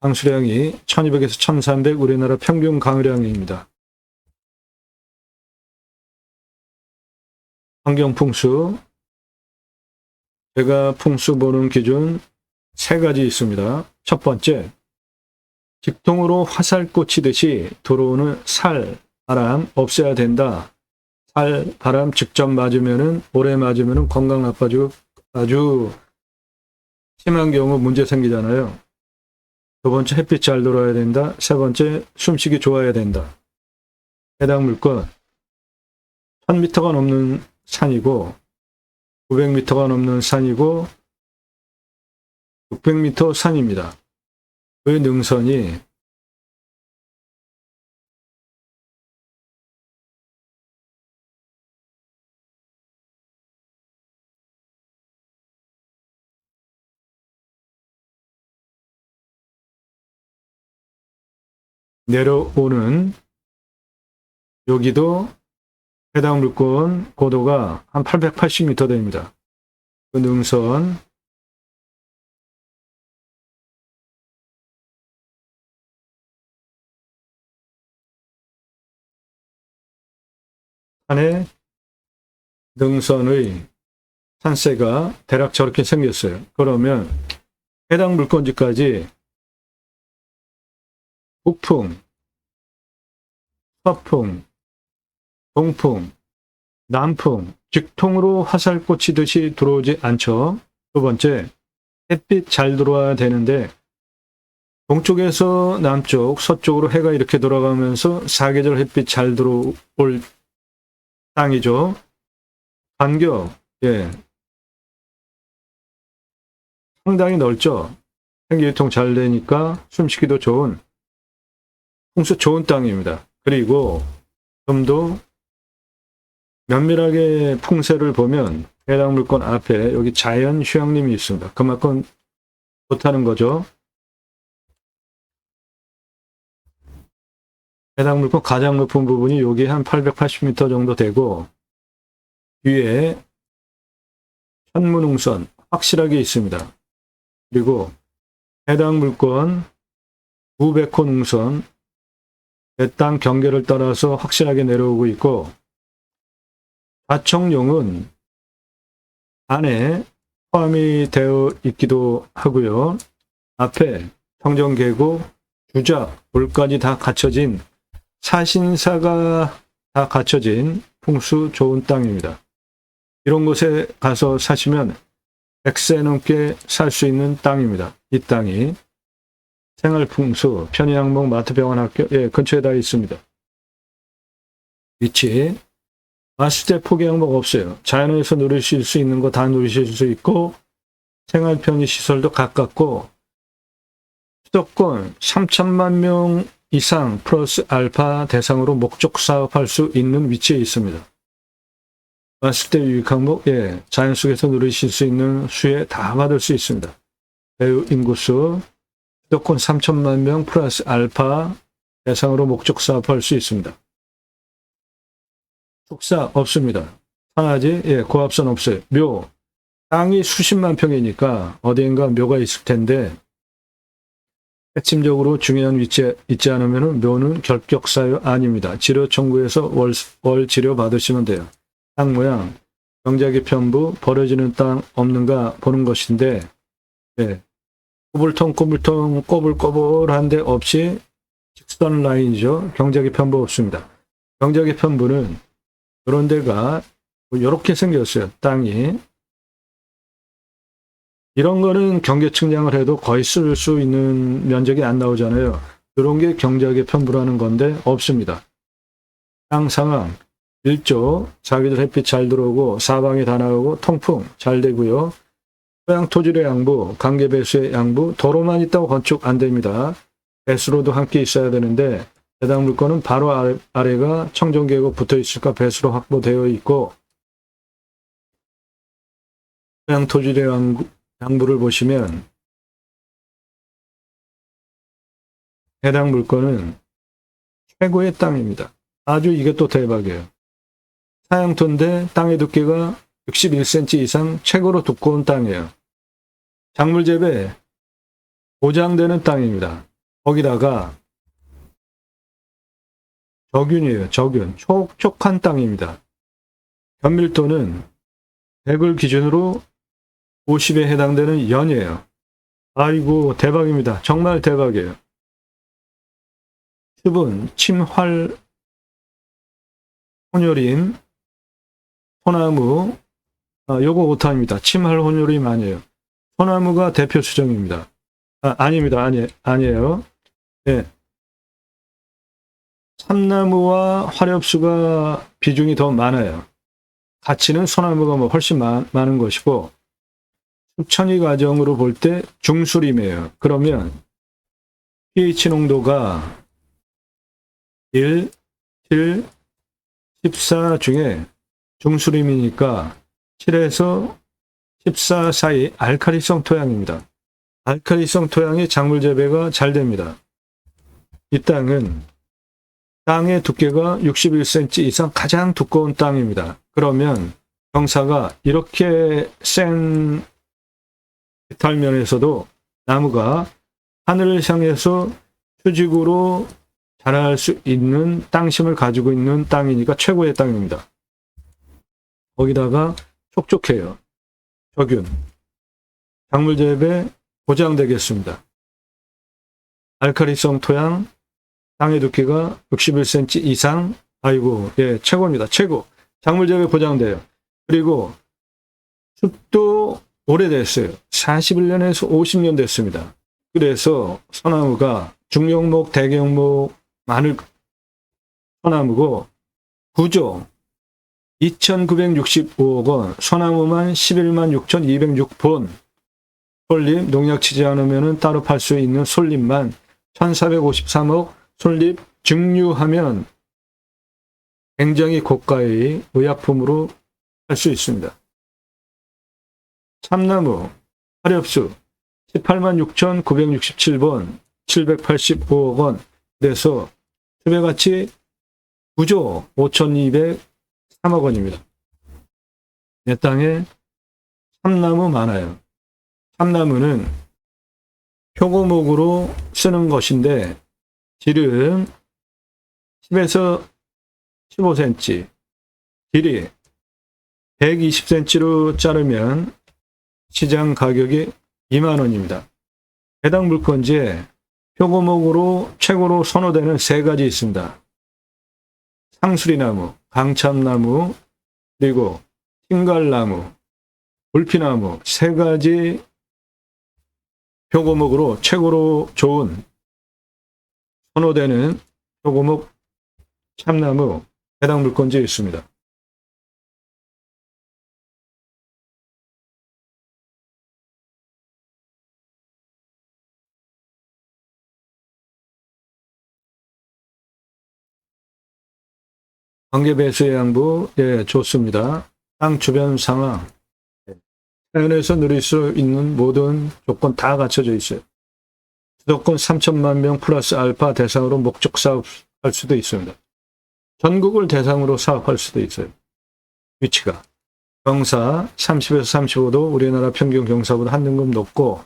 강수량이 1200에서 1300 우리나라 평균 강우량입니다. 환경풍수, 제가 풍수 보는 기준 세 가지 있습니다. 첫 번째, 직통으로 화살 꽂히듯이 들어오는 살, 바람 없애야 된다. 살, 바람 직접 맞으면은, 오래 맞으면은 건강 나빠지고 아주 심한 경우 문제 생기잖아요. 두 번째, 햇빛 잘 들어와야 된다. 세 번째, 숨쉬기 좋아야 된다. 해당 물건 1000m가 넘는 산이고 900m가 넘는 산이고 600m 산입니다. 그 능선이 내려오는 여기도 해당 물건 고도가 한 880m 됩니다. 그 능선 산의 능선의 산세가 대략 저렇게 생겼어요. 그러면 해당 물건지까지 북풍, 서풍, 동풍, 남풍, 직통으로 화살 꽂히듯이 들어오지 않죠. 두 번째, 햇빛 잘 들어와야 되는데 동쪽에서 남쪽, 서쪽으로 해가 이렇게 돌아가면서 사계절 햇빛 잘 들어올 땅이죠. 간격, 상당히 넓죠. 생기유통 잘 되니까 숨쉬기도 좋은 풍수 좋은 땅입니다. 그리고 좀 더 면밀하게 풍세를 보면 해당 물건 앞에 여기 자연 휴양림이 있습니다. 그만큼 좋다는 거죠. 해당 물건 가장 높은 부분이 여기 한 880m 정도 되고 위에 현무능선 확실하게 있습니다. 그리고 해당 물건 900호 능선 내 땅 경계를 따라서 확실하게 내려오고 있고 좌청룡은 안에 포함이 되어 있기도 하고요. 앞에 청정계곡, 주작, 물까지 다 갖춰진 사신사가 다 갖춰진 풍수 좋은 땅입니다. 이런 곳에 가서 사시면 100세 넘게 살 수 있는 땅입니다. 이 땅이 생활풍수, 편의항목, 마트병원, 학교 근처에 다 있습니다. 위치, 왔을 때 포기 항목 없어요. 자연에서 누리실 수 있는 거 다 누리실 수 있고 생활 편의 시설도 가깝고 수도권 3천만 명 이상 플러스 알파 대상으로 목적 사업할 수 있는 위치에 있습니다. 왔을 때 유익 항목, 자연 속에서 누리실 수 있는 수혜 다 받을 수 있습니다. 배우 인구수, 수도권 3천만 명 플러스 알파 대상으로 목적 사업할 수 있습니다. 축사 없습니다. 산하지, 고압선 없어요. 묘, 땅이 수십만 평이니까 어디인가 묘가 있을 텐데 핵심적으로 중요한 위치에 있지 않으면 묘는 결격사유 아닙니다. 치료 청구해서 월 치료 받으시면 돼요. 땅 모양, 경작의 편부, 버려지는 땅 없는가 보는 것인데 꼬불통 꼬불꼬불한 데 없이 직선 라인이죠. 경작의 편부 없습니다. 경작의 편부는 이런 데가 이렇게 생겼어요. 땅이. 이런 거는 경계 측량을 해도 거의 쓸 수 있는 면적이 안 나오잖아요. 이런 게 경작의 편부라는 건데 없습니다. 땅 상황, 일조, 자기들 햇빛 잘 들어오고 사방이 다 나오고 통풍 잘 되고요. 토양 토질의 양부, 관계 배수의 양부, 도로만 있다고 건축 안 됩니다. 배수로도 함께 있어야 되는데 해당 물건은 바로 아래가 청정계획 붙어 있을까 배수로 확보되어 있고, 토양 토지의 양부를 보시면 해당 물건은 최고의 땅입니다. 아주 이게 또 대박이에요. 사양토인데 땅의 두께가 61cm 이상 최고로 두꺼운 땅이에요. 작물재배 보장되는 땅입니다. 거기다가 저균이에요. 저균. 촉촉한 땅입니다. 견밀도는 100을 기준으로 50에 해당되는 연이에요. 아이고 대박입니다. 정말 대박이에요. 수분, 침활, 혼요림, 소나무, 요거 오탄입니다. 침활 혼요림 아니에요. 소나무가 대표 수정입니다. 아닙니다. 아니에요. 네. 참나무와 화렵수가 비중이 더 많아요. 가치는 소나무가 훨씬 많은 것이고, 습천이 과정으로 볼 때 중수림이에요. 그러면 pH 농도가 1, 7, 14 중에 중수림이니까 7에서 14 사이 알칼리성 토양입니다. 알칼리성 토양이 작물 재배가 잘 됩니다. 이 땅은 땅의 두께가 61cm 이상 가장 두꺼운 땅입니다. 그러면 경사가 이렇게 센 해탈면에서도 나무가 하늘을 향해서 수직으로 자랄 수 있는 땅심을 가지고 있는 땅이니까 최고의 땅입니다. 거기다가 촉촉해요. 저균. 작물 재배 보장되겠습니다. 알칼리성 토양, 땅의 두께가 61cm 이상, 아이고, 예, 최고입니다. 최고. 작물 재배 보장돼요. 그리고 숲도 오래됐어요. 41년에서 50년 됐습니다. 그래서 소나무가 중형목, 대형목, 마늘 소나무고 구조 2,965억 원, 소나무만 11만 6,206본, 솔잎, 농약 치지 않으면 따로 팔 수 있는 솔잎만 1,453억, 솔잎 증류하면 굉장히 고가의 의약품으로 할 수 있습니다. 참나무, 화렵수 18만 6,967번, 785억 원, 그래서 수배가치 9조 5,203억 원입니다. 내 땅에 참나무 많아요. 참나무는 표고목으로 쓰는 것인데 질은 10에서 15cm, 길이 120cm로 자르면 시장 가격이 2만 원입니다. 해당 물건지에 표고목으로 최고로 선호되는 세 가지 있습니다. 상수리나무, 강참나무, 그리고 흰갈나무, 불피나무 세 가지 표고목으로 최고로 좋은 선호되는 표고목 참나무 해당 물건지에 있습니다. 관계배수의 양부, 예, 좋습니다. 땅 주변 상황, 자연에서 누릴 수 있는 모든 조건 다 갖춰져 있어요. 수도권 3천만 명 플러스 알파 대상으로 목적 사업할 수도 있습니다. 전국을 대상으로 사업할 수도 있어요. 위치가 경사 30에서 35도, 우리나라 평균 경사보다 한 등급 높고,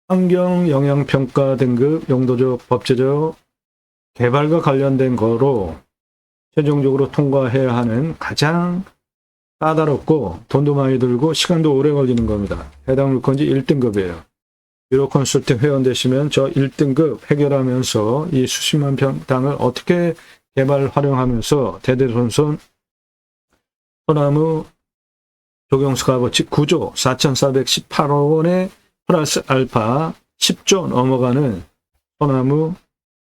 환경영향평가 등급, 용도적, 법제적, 개발과 관련된 거로 최종적으로 통과해야 하는 가장 까다롭고 돈도 많이 들고 시간도 오래 걸리는 겁니다. 해당 물건지 1등급이에요. 유로 컨설팅 회원 되시면 저 1등급 해결하면서 이 수십만 평 땅을 어떻게 개발 활용하면서 대대손손 소나무 조경수 값어치 9조 4,418억 원에 플러스 알파 10조 넘어가는 소나무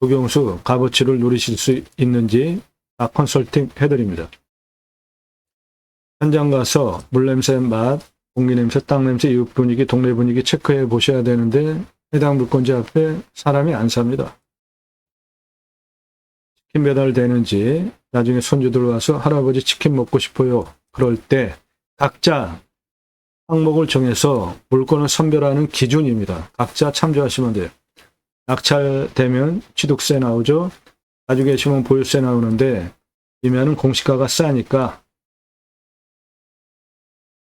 조경수 값어치를 누리실 수 있는지 다 컨설팅 해드립니다. 현장 가서 물냄새, 맛, 공기냄새, 땅냄새, 이웃 분위기, 동네 분위기 체크해 보셔야 되는데 해당 물건지 앞에 사람이 안 삽니다. 치킨 배달되는지, 나중에 손주들 와서 할아버지 치킨 먹고 싶어요. 그럴 때 각자 항목을 정해서 물건을 선별하는 기준입니다. 각자 참조하시면 돼요. 낙찰되면 취득세 나오죠. 가지고 계시면 보유세 나오는데 이면은 공시가가 싸니까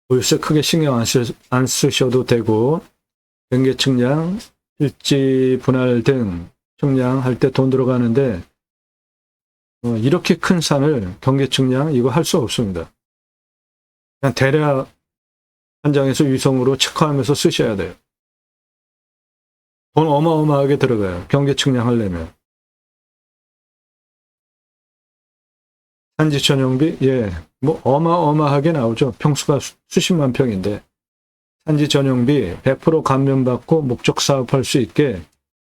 보유세 크게 신경 안 쓰셔도 되고, 경계 측량, 일지 분할 등 측량할 때 돈 들어가는데 이렇게 큰 산을 경계 측량 이거 할 수 없습니다. 그냥 대략 한 장에서 위성으로 체크하면서 쓰셔야 돼요. 돈 어마어마하게 들어가요. 경계 측량하려면. 산지 전용비, 예, 뭐 어마어마하게 나오죠. 평수가 수십만 평인데. 산지 전용비 100% 감면받고 목적 사업할 수 있게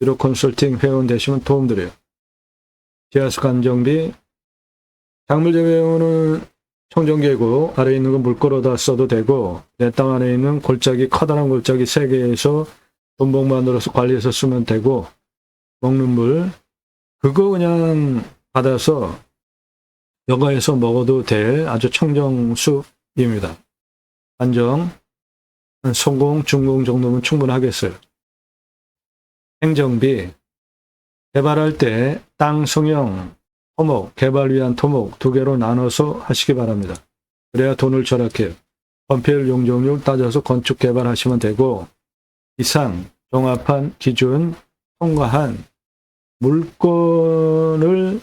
유로 컨설팅 회원 되시면 도움 드려요. 지하수 감정비, 작물재 회원은 청정계곡 아래에 있는 거 물 끌어다 써도 되고, 내 땅 안에 있는 골짜기, 커다란 골짜기 3개에서 돈봉 만들어서 관리해서 쓰면 되고, 먹는 물 그거 그냥 받아서 여가에서 먹어도 될 아주 청정수입니다. 안정 성공, 중공 정도면 충분하겠어요. 행정비, 개발할 때 땅 성형, 토목, 개발 위한 토목 2개로 나눠서 하시기 바랍니다. 그래야 돈을 절약해요. 건폐율, 용적률 따져서 건축 개발하시면 되고, 이상 종합한 기준 통과한 물건을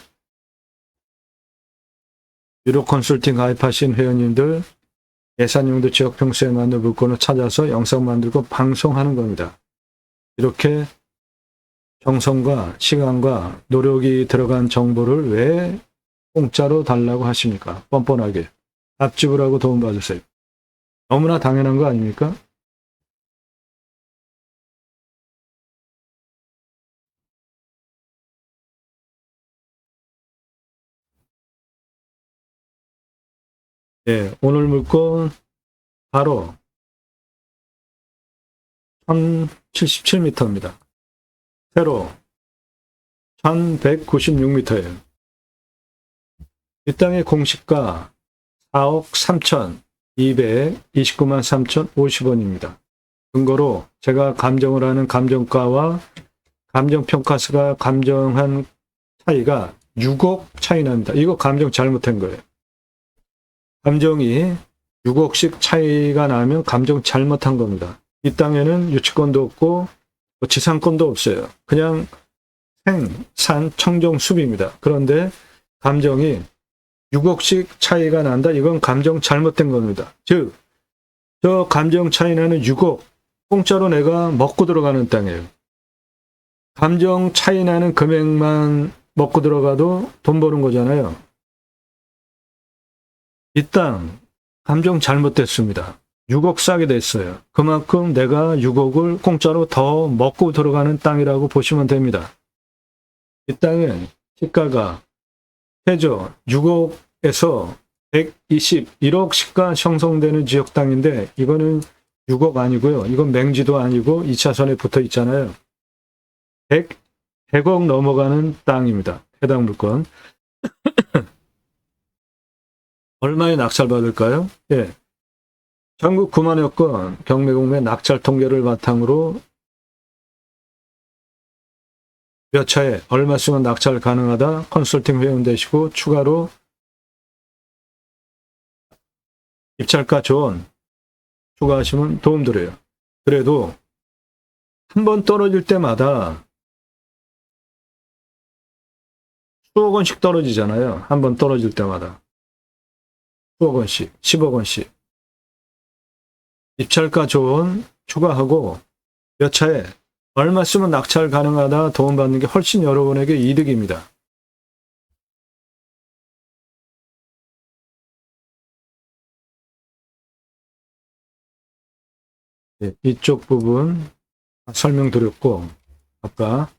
유로 컨설팅 가입하신 회원님들 예산용도 지역 평수에 맞는 물건을 찾아서 영상 만들고 방송하는 겁니다. 이렇게 정성과 시간과 노력이 들어간 정보를 왜 공짜로 달라고 하십니까? 뻔뻔하게. 답 지불하고 도움 받으세요. 너무나 당연한 거 아닙니까? 네, 오늘 물건 바로 1077m입니다. 세로 1196m예요. 이 땅의 공시가 4억 3,229만 3,050원입니다. 근거로 제가 감정을 하는 감정가와 감정평가서가 감정한 차이가 6억 차이 납니다. 이거 감정 잘못한 거예요. 감정이 6억씩 차이가 나면 감정 잘못한 겁니다. 이 땅에는 유치권도 없고 지상권도 없어요. 그냥 생산 청정수비입니다. 그런데 감정이 6억씩 차이가 난다. 이건 감정 잘못된 겁니다. 즉, 저 감정 차이 나는 6억 공짜로 내가 먹고 들어가는 땅이에요. 감정 차이 나는 금액만 먹고 들어가도 돈 버는 거잖아요. 이 땅 감정 잘못됐습니다. 6억 싸게 됐어요. 그만큼 내가 6억을 공짜로 더 먹고 들어가는 땅이라고 보시면 됩니다. 이 땅은 시가가 최저 6억에서 121억 시가 형성되는 지역 땅인데 이거는 6억 아니고요. 이건 맹지도 아니고 2차선에 붙어 있잖아요. 100억 넘어가는 땅입니다. 해당 물건. 얼마에 낙찰받을까요? 예. 전국 9만여 건 경매공매 낙찰 통계를 바탕으로 몇 차에 얼마 쓰면 낙찰 가능하다 컨설팅 회원 되시고 추가로 입찰가 조언 추가하시면 도움 드려요. 그래도 한 번 떨어질 때마다 수억 원씩 떨어지잖아요. 한 번 떨어질 때마다. 수억 원씩, 10억 원씩. 입찰가 조언 추가하고 몇 차에 얼마 쓰면 낙찰 가능하다 도움받는 게 훨씬 여러분에게 이득입니다. 네, 이쪽 부분 설명드렸고 아까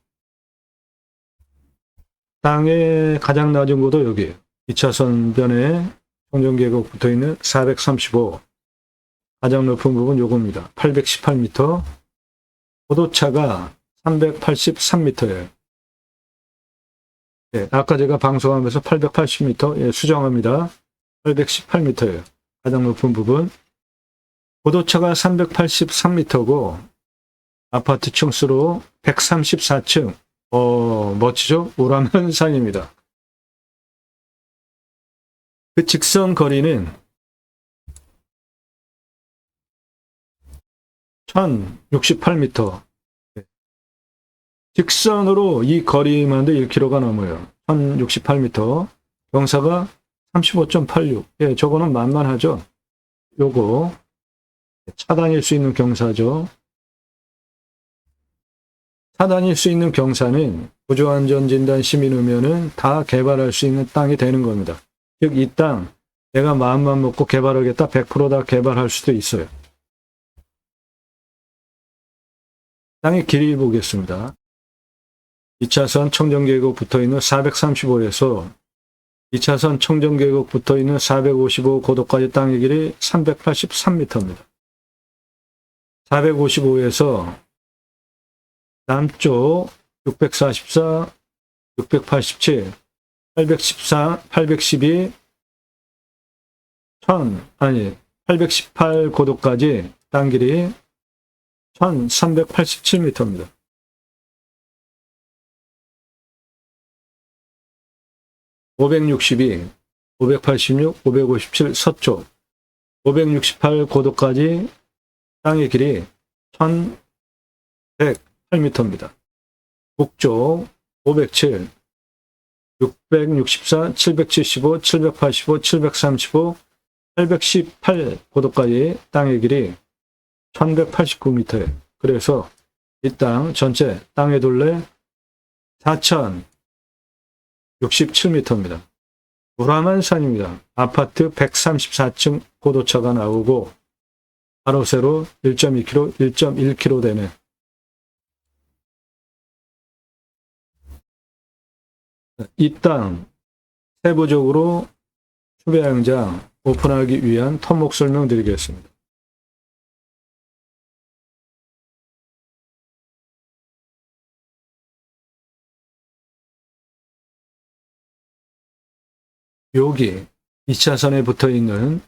땅의 가장 낮은 곳도 여기에요. 2차선 변에 청정계곡 붙어있는 435 가장 높은 부분 요겁니다. 818m 고도차가 383m예요. 예, 아까 제가 방송하면서 880m, 예, 수정합니다. 818m예요. 가장 높은 부분. 고도차가 383m고, 아파트 층수로 134층. 멋지죠? 우람한 산입니다. 그 직선 거리는 1068m. 직선으로 이 거리만도 1km가 넘어요. 1068m. 경사가 35.86. 예, 저거는 만만하죠. 요거 차단일 수 있는 경사죠. 차단일 수 있는 경사는 구조안전진단 시민이면은 다 개발할 수 있는 땅이 되는 겁니다. 즉, 이 땅 내가 마음만 먹고 개발하겠다 100% 다 개발할 수도 있어요. 땅의 길이 보겠습니다. 2차선 청정계곡 붙어있는 435에서 2차선 청정계곡 붙어있는 455 고도까지 땅의 길이 383m입니다. 455에서 남쪽 644, 687, 814, 812, 818 고도까지 땅 길이 1387m입니다. (562) 586, 557 서쪽 568 고도까지 땅의 길이 1108m입니다. 북쪽 507, 664, 775, 785, 735, 818 고도까지 땅의 길이 1189m예요. 그래서 이 땅 전체 땅의 둘레 4067m입니다. 우람한 산입니다. 아파트 134층 고도차가 나오고 바로 세로 1.2km, 1.1km 되네. 이 땅 세부적으로 추배양장 오픈하기 위한 토목 설명드리겠습니다. 여기 2차선에 붙어있는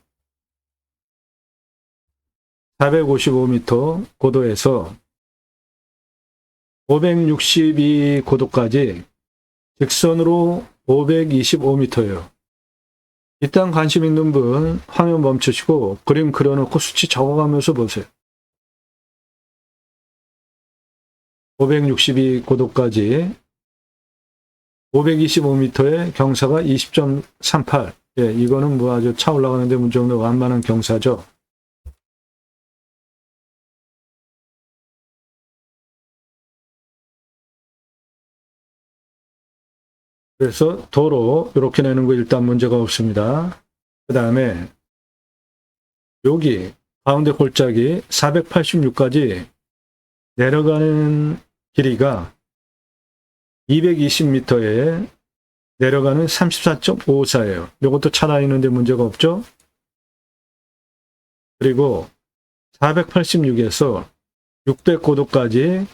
455m 고도에서 562 고도까지 직선으로 525m예요. 이 땅 관심 있는 분 화면 멈추시고 그림 그려놓고 수치 적어가면서 보세요. 562 고도까지 525m의 경사가 20.38. 예, 이거는 뭐 아주 차 올라가는데 문제 없는 완만한 경사죠. 그래서 도로 이렇게 내는 거 일단 문제가 없습니다. 그 다음에 여기 가운데 골짜기 486까지 내려가는 길이가 220m에 내려가는 34.54예요. 이것도 차 다니는데 문제가 없죠. 그리고 486에서 600 고도까지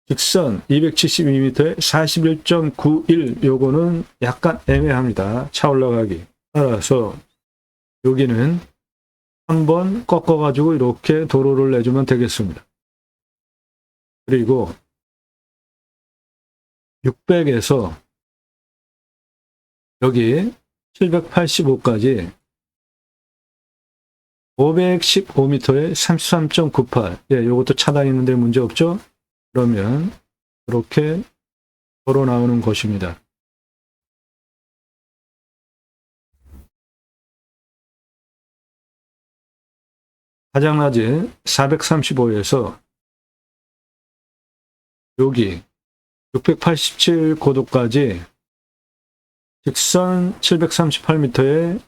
직선 272m에 41.91 요거는 약간 애매합니다. 차 올라가기. 따라서 여기는 한번 꺾어가지고 이렇게 도로를 내주면 되겠습니다. 그리고 600에서 여기 785까지 515m에 33.98. 예, 요것도 차 다니는데 문제 없죠? 그러면 이렇게 도로 나오는 것입니다. 가장 낮은 435에서 여기 687 고도까지 직선 738m에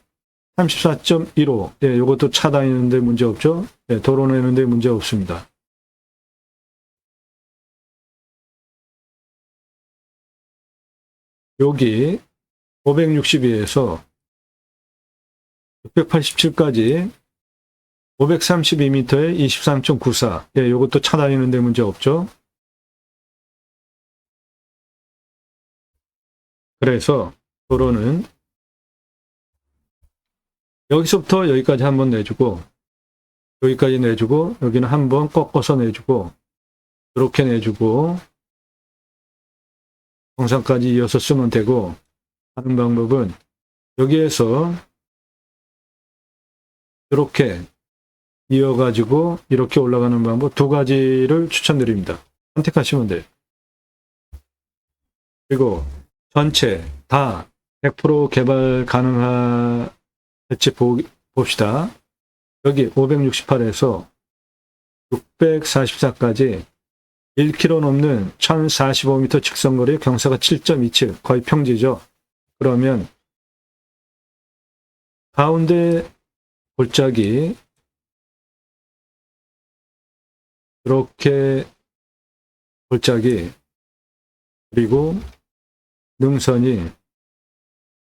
34.15. 예, 이것도 차 다니는데 문제 없죠? 예, 도로 내는데 문제 없습니다. 여기 562에서 687까지 532m에 23.94. 예, 이것도 차 다니는데 문제 없죠? 그래서 도로는 여기서부터 여기까지 한번 내주고, 여기까지 내주고, 여기는 한번 꺾어서 내주고, 이렇게 내주고, 정상까지 이어서 쓰면 되고, 하는 방법은 여기에서 이렇게 이어가지고 이렇게 올라가는 방법 두 가지를 추천드립니다. 선택하시면 돼요. 그리고 전체 다 100% 개발 가능할지 봅시다. 여기 568에서 644까지 1km 넘는 1045m 직선거리 경사가 7.27 거의 평지죠. 그러면 가운데 골짜기 이렇게 골짜기 그리고 능선이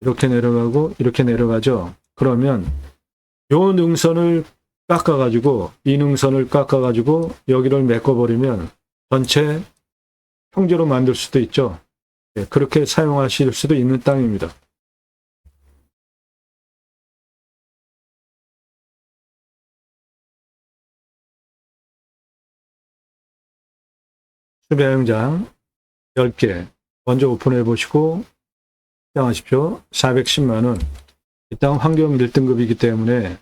이렇게 내려가고 이렇게 내려가죠. 그러면 요 능선을 깎아가지고 이 능선을 깎아가지고 여기를 메꿔버리면 전체 평지로 만들 수도 있죠. 그렇게 사용하실 수도 있는 땅입니다. 수배영장 10개 먼저 오픈해 보시고 시작하십시오. 410만원. 이 땅 환경 1등급이기 때문에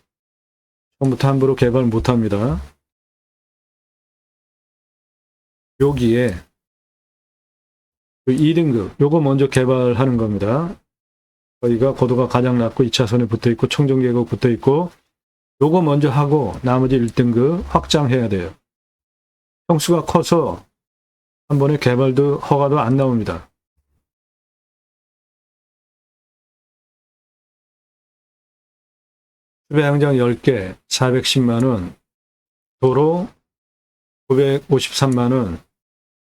처음부터 함부로 개발 못합니다. 여기에 2등급 요거 먼저 개발하는 겁니다. 여기가 고도가 가장 낮고 2차선에 붙어있고 청정계곡 붙어있고 요거 먼저 하고 나머지 1등급 확장해야 돼요. 평수가 커서 한 번에 개발도 허가도 안 나옵니다. 수배양장 10개 410만원, 도로 953만원,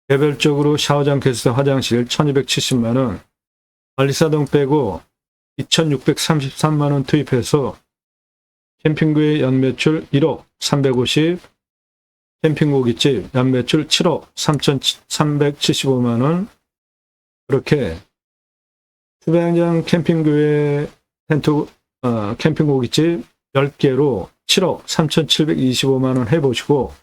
개별적으로 샤워장, 개수대, 화장실 1270만원, 관리사동 빼고 2633만원 투입해서 캠핑구의 연매출 1억 350, 캠핑고깃집 연매출 7억 3375만원, 그렇게 수배양장 캠핑구의 캠핑고깃집 10개로 7억 3725만원 해보시고,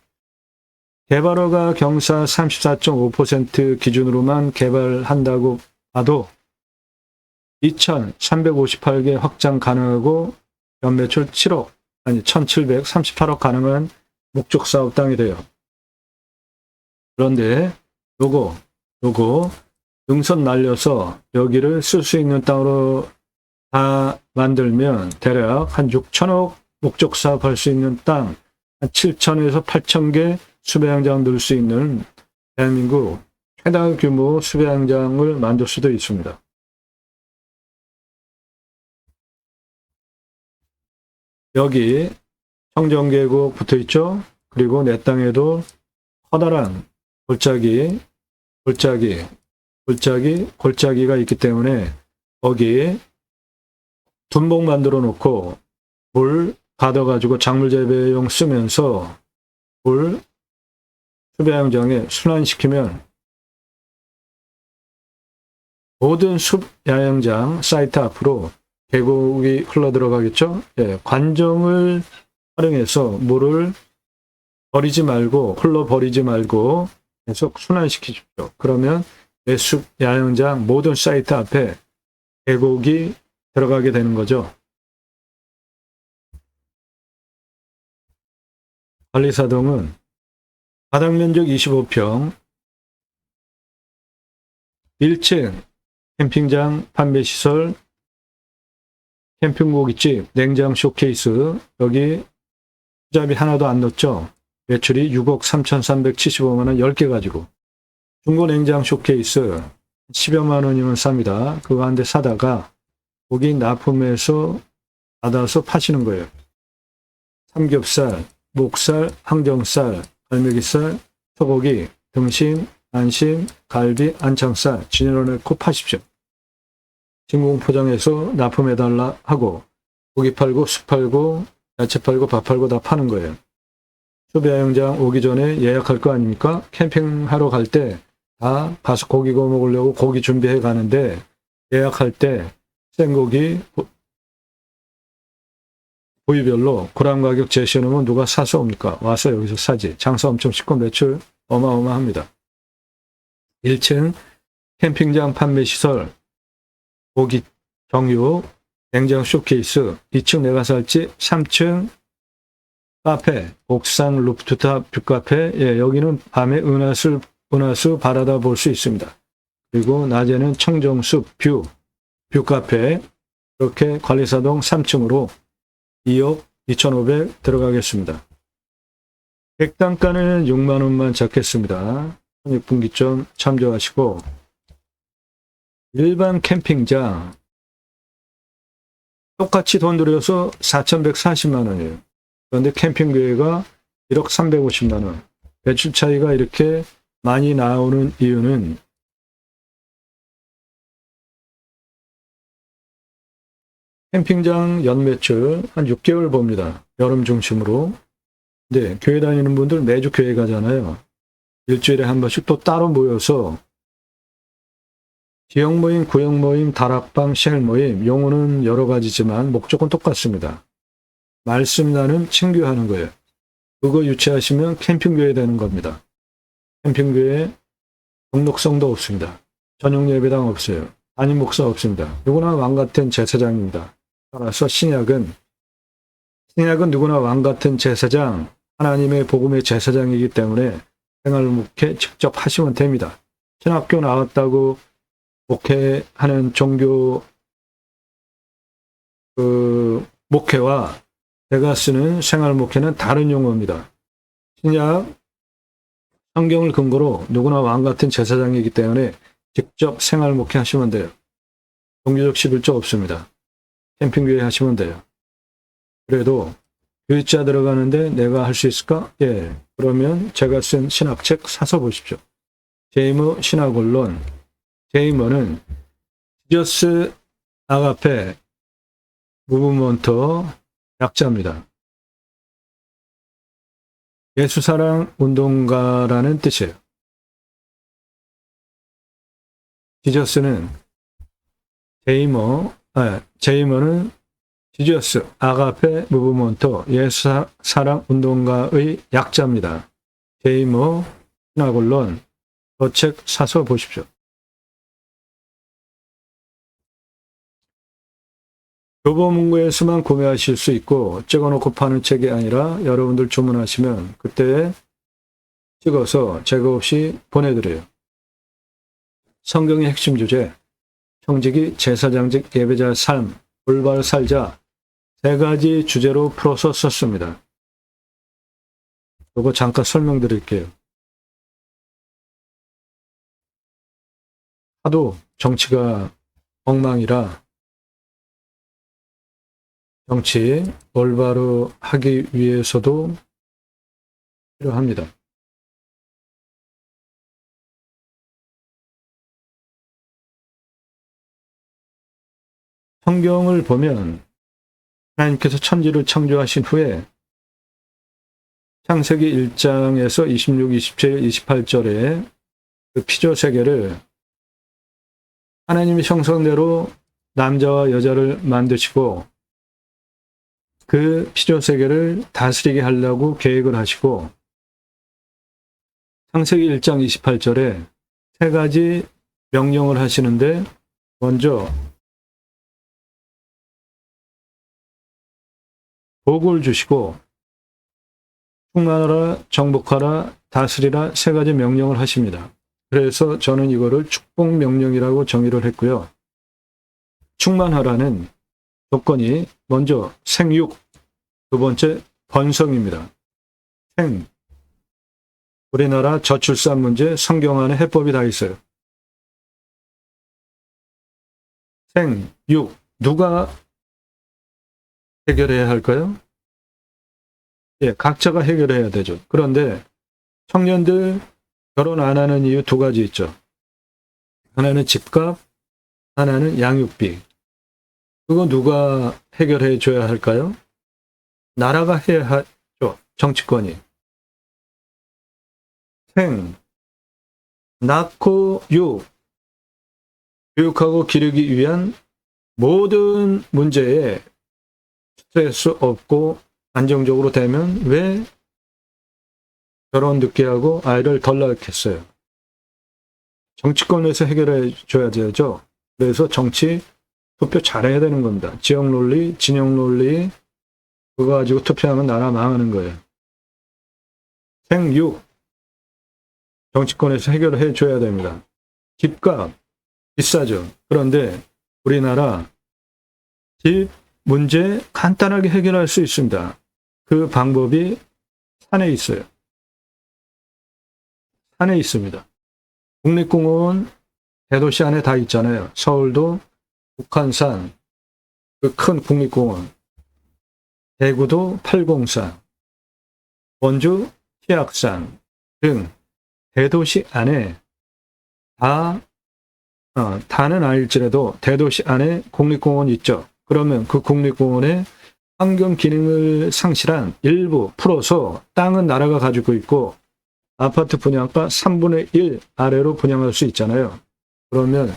개발허가 경사 34.5% 기준으로만 개발한다고 봐도 2358개 확장 가능하고 연매출 1738억 가능한 목적사업 땅이 돼요. 그런데 요거 능선 날려서 여기를 쓸 수 있는 땅으로 다 만들면 대략 한 6천억 목적사업 할 수 있는 땅, 한 7천에서 8천 개 수배양장 넣을 수 있는 대한민국 최다 규모 수배양장을 만들 수도 있습니다. 여기 청정계곡 붙어 있죠. 그리고 내 땅에도 커다란 골짜기가 있기 때문에 거기 둔목 만들어 놓고 물 가둬가지고 작물 재배용 쓰면서 물 수배양장에 순환시키면 모든 숲야영장 사이트 앞으로 계곡이 흘러 들어가겠죠. 예, 관정을 활용해서 물을 흘러 버리지 말고 계속 순환시키십시오. 그러면 내 숲야영장 모든 사이트 앞에 계곡이 들어가게 되는 거죠. 관리사동은 바닥면적 25평, 1층 캠핑장 판매시설, 캠핑고깃집, 냉장 쇼케이스, 여기 투자비 하나도 안 넣었죠. 매출이 6억 3,375만원 10개 가지고, 중고 냉장 쇼케이스 10여만 원이면 쌉니다. 그거 한 대 사다가 고기 납품해서 받아서 파시는 거예요. 삼겹살, 목살, 항정살, 갈매기살, 소고기, 등심, 안심, 갈비, 안창살 진열을 넣고 파십시오. 진공 포장해서 납품해달라 하고 고기 팔고 술 팔고 야채 팔고 밥 팔고 다 파는 거예요. 수배야영장 오기 전에 예약할 거 아닙니까? 캠핑하러 갈 때 다 가서 고기 구워 먹으려고 고기 준비해 가는데 예약할 때 생고기 부위별로 그램 가격 제시해놓으면 누가 사서 옵니까? 와서 여기서 사지. 장사 엄청 쉽고 매출 어마어마합니다. 1층 캠핑장 판매시설, 고기 정육, 냉장 쇼케이스, 2층 내가 살집, 3층 카페, 옥상 루프탑 뷰카페, 예, 여기는 밤에 은하수 바라다 볼 수 있습니다. 그리고 낮에는 청정숲 뷰카페, 이렇게 관리사동 3층으로 2억 2,500 들어가겠습니다. 객단가는 6만 원만 잡겠습니다. 6분기점 참조하시고, 일반 캠핑장 똑같이 돈 들여서 4,140만 원이에요. 그런데 캠핑계획가 1억 350만 원. 매출 차이가 이렇게 많이 나오는 이유는 캠핑장 연매출 한 6개월 봅니다. 여름 중심으로. 근데 교회 다니는 분들 매주 교회 가잖아요. 일주일에 한 번씩 또 따로 모여서 지역 모임, 구역 모임, 다락방, 쉘 모임, 용어는 여러 가지지만 목적은 똑같습니다. 말씀 나눔, 친교하는 거예요. 그거 유치하시면 캠핑교회 되는 겁니다. 캠핑교회 등록성도 없습니다. 전용 예배당 없어요. 담임 목사 없습니다. 누구나 왕 같은 제사장입니다. 따라서 신약은 누구나 왕 같은 제사장, 하나님의 복음의 제사장이기 때문에 생활 목회 직접 하시면 됩니다. 신학교 나왔다고 목회하는 종교 목회와 제가 쓰는 생활 목회는 다른 용어입니다. 신약 성경을 근거로 누구나 왕 같은 제사장이기 때문에 직접 생활 목회 하시면 돼요. 종교적 11조 없습니다. 캠핑교회 하시면 돼요. 그래도 교육자 들어가는데 내가 할 수 있을까? 예. 그러면 제가 쓴 신학책 사서 보십시오. 제이머 신학원론. 제이머는 지저스 아가페 무브먼터 약자입니다. 예수사랑 운동가라는 뜻이에요. 지저스는 제이머는 지저스 아가페 무브먼터 예수사랑 운동가의 약자입니다. 제이머 신학원론 그 책 사서 보십시오. 교보문고에서만 구매하실 수 있고 찍어놓고 파는 책이 아니라 여러분들 주문하시면 그때 찍어서 제거 없이 보내드려요. 성경의 핵심 주제, 형직이 제사장직 예배자의 삶, 올바로 살자 3가지 주제로 풀어서 썼습니다. 이거 잠깐 설명드릴게요. 하도 정치가 엉망이라 정치 올바로 하기 위해서도 필요합니다. 성경을 보면 하나님께서 천지를 창조하신 후에 창세기 1장에서 26, 27, 28절에 그 피조 세계를 하나님의 형상대로 남자와 여자를 만드시고 그 피조 세계를 다스리게 하려고 계획을 하시고 창세기 1장 28절에 3가지 명령을 하시는데 먼저 복을 주시고 충만하라, 정복하라, 다스리라 3가지 명령을 하십니다. 그래서 저는 이거를 축복 명령이라고 정의를 했고요. 충만하라는 조건이 먼저 생육, 두 번째 번성입니다. 우리나라 저출산 문제 성경 안에 해법이 다 있어요. 생육, 누가 해결해야 할까요? 예, 각자가 해결해야 되죠. 그런데 청년들 결혼 안 하는 이유 2가지 있죠. 하나는 집값, 하나는 양육비. 그거 누가 해결해 줘야 할까요? 나라가 해야 하죠. 정치권이. 낳고 육. 교육하고 기르기 위한 모든 문제에 스트레스 없고 안정적으로 되면 왜 결혼 늦게 하고 아이를 덜 낳겠어요? 정치권에서 해결해 줘야 되죠. 그래서 정치 투표 잘해야 되는 겁니다. 지역 논리, 진영 논리 그거 가지고 투표하면 나라 망하는 거예요. 생육 정치권에서 해결해 줘야 됩니다. 집값 비싸죠. 그런데 우리나라 집 문제 간단하게 해결할 수 있습니다. 그 방법이 산에 있어요. 산에 있습니다. 국립공원 대도시 안에 다 있잖아요. 서울도 북한산, 그 큰 국립공원, 대구도 팔공산, 원주 티악산 등 대도시 안에 다는 아닐지라도 대도시 안에 국립공원이 있죠. 그러면 그 국립공원에 환경 기능을 상실한 일부 풀어서 땅은 나라가 가지고 있고 아파트 분양가 3분의 1 아래로 분양할 수 있잖아요. 그러면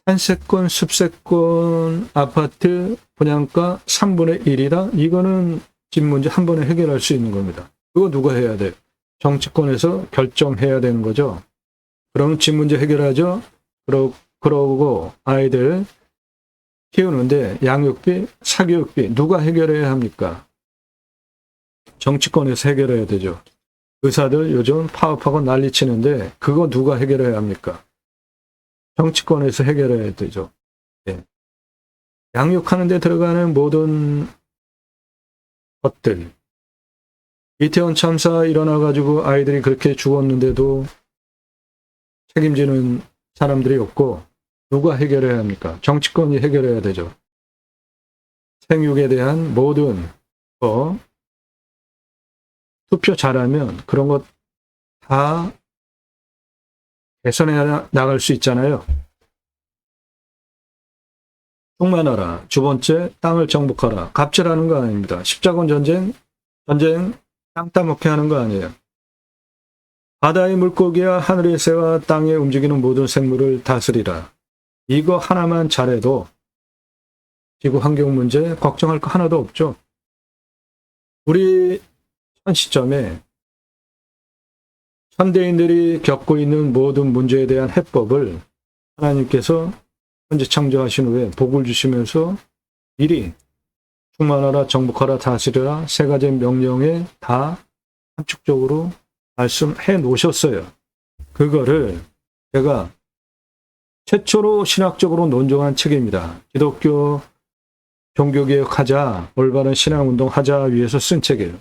산세권, 습세권 아파트 분양가 3분의 1이다? 이거는 집 문제 한 번에 해결할 수 있는 겁니다. 그거 누가 해야 돼요? 정치권에서 결정해야 되는 거죠. 그러면 집 문제 해결하죠? 그러고 아이들 키우는데 양육비, 사교육비 누가 해결해야 합니까? 정치권에서 해결해야 되죠. 의사들 요즘 파업하고 난리 치는데 그거 누가 해결해야 합니까? 정치권에서 해결해야 되죠. 네. 양육하는 데 들어가는 모든 것들. 이태원 참사 일어나가지고 아이들이 그렇게 죽었는데도 책임지는 사람들이 없고 누가 해결해야 합니까? 정치권이 해결해야 되죠. 생육에 대한 모든 거 투표 잘하면 그런 것 다 개선해 나갈 수 있잖아요. 충만하라. 두 번째, 땅을 정복하라. 갑질하는 거 아닙니다. 십자군 전쟁 땅 따먹게 하는 거 아니에요. 바다의 물고기와 하늘의 새와 땅에 움직이는 모든 생물을 다스리라. 이거 하나만 잘해도 지구 환경 문제 걱정할 거 하나도 없죠. 우리 현 시점에 현대인들이 겪고 있는 모든 문제에 대한 해법을 하나님께서 현재 창조하신 후에 복을 주시면서 미리 충만하라, 정복하라, 다스리라 세 가지 명령에 다 함축적으로 말씀해 놓으셨어요. 그거를 제가 최초로 신학적으로 논정한 책입니다. 기독교 종교개혁하자, 올바른 신앙운동하자 위해서 쓴 책이에요.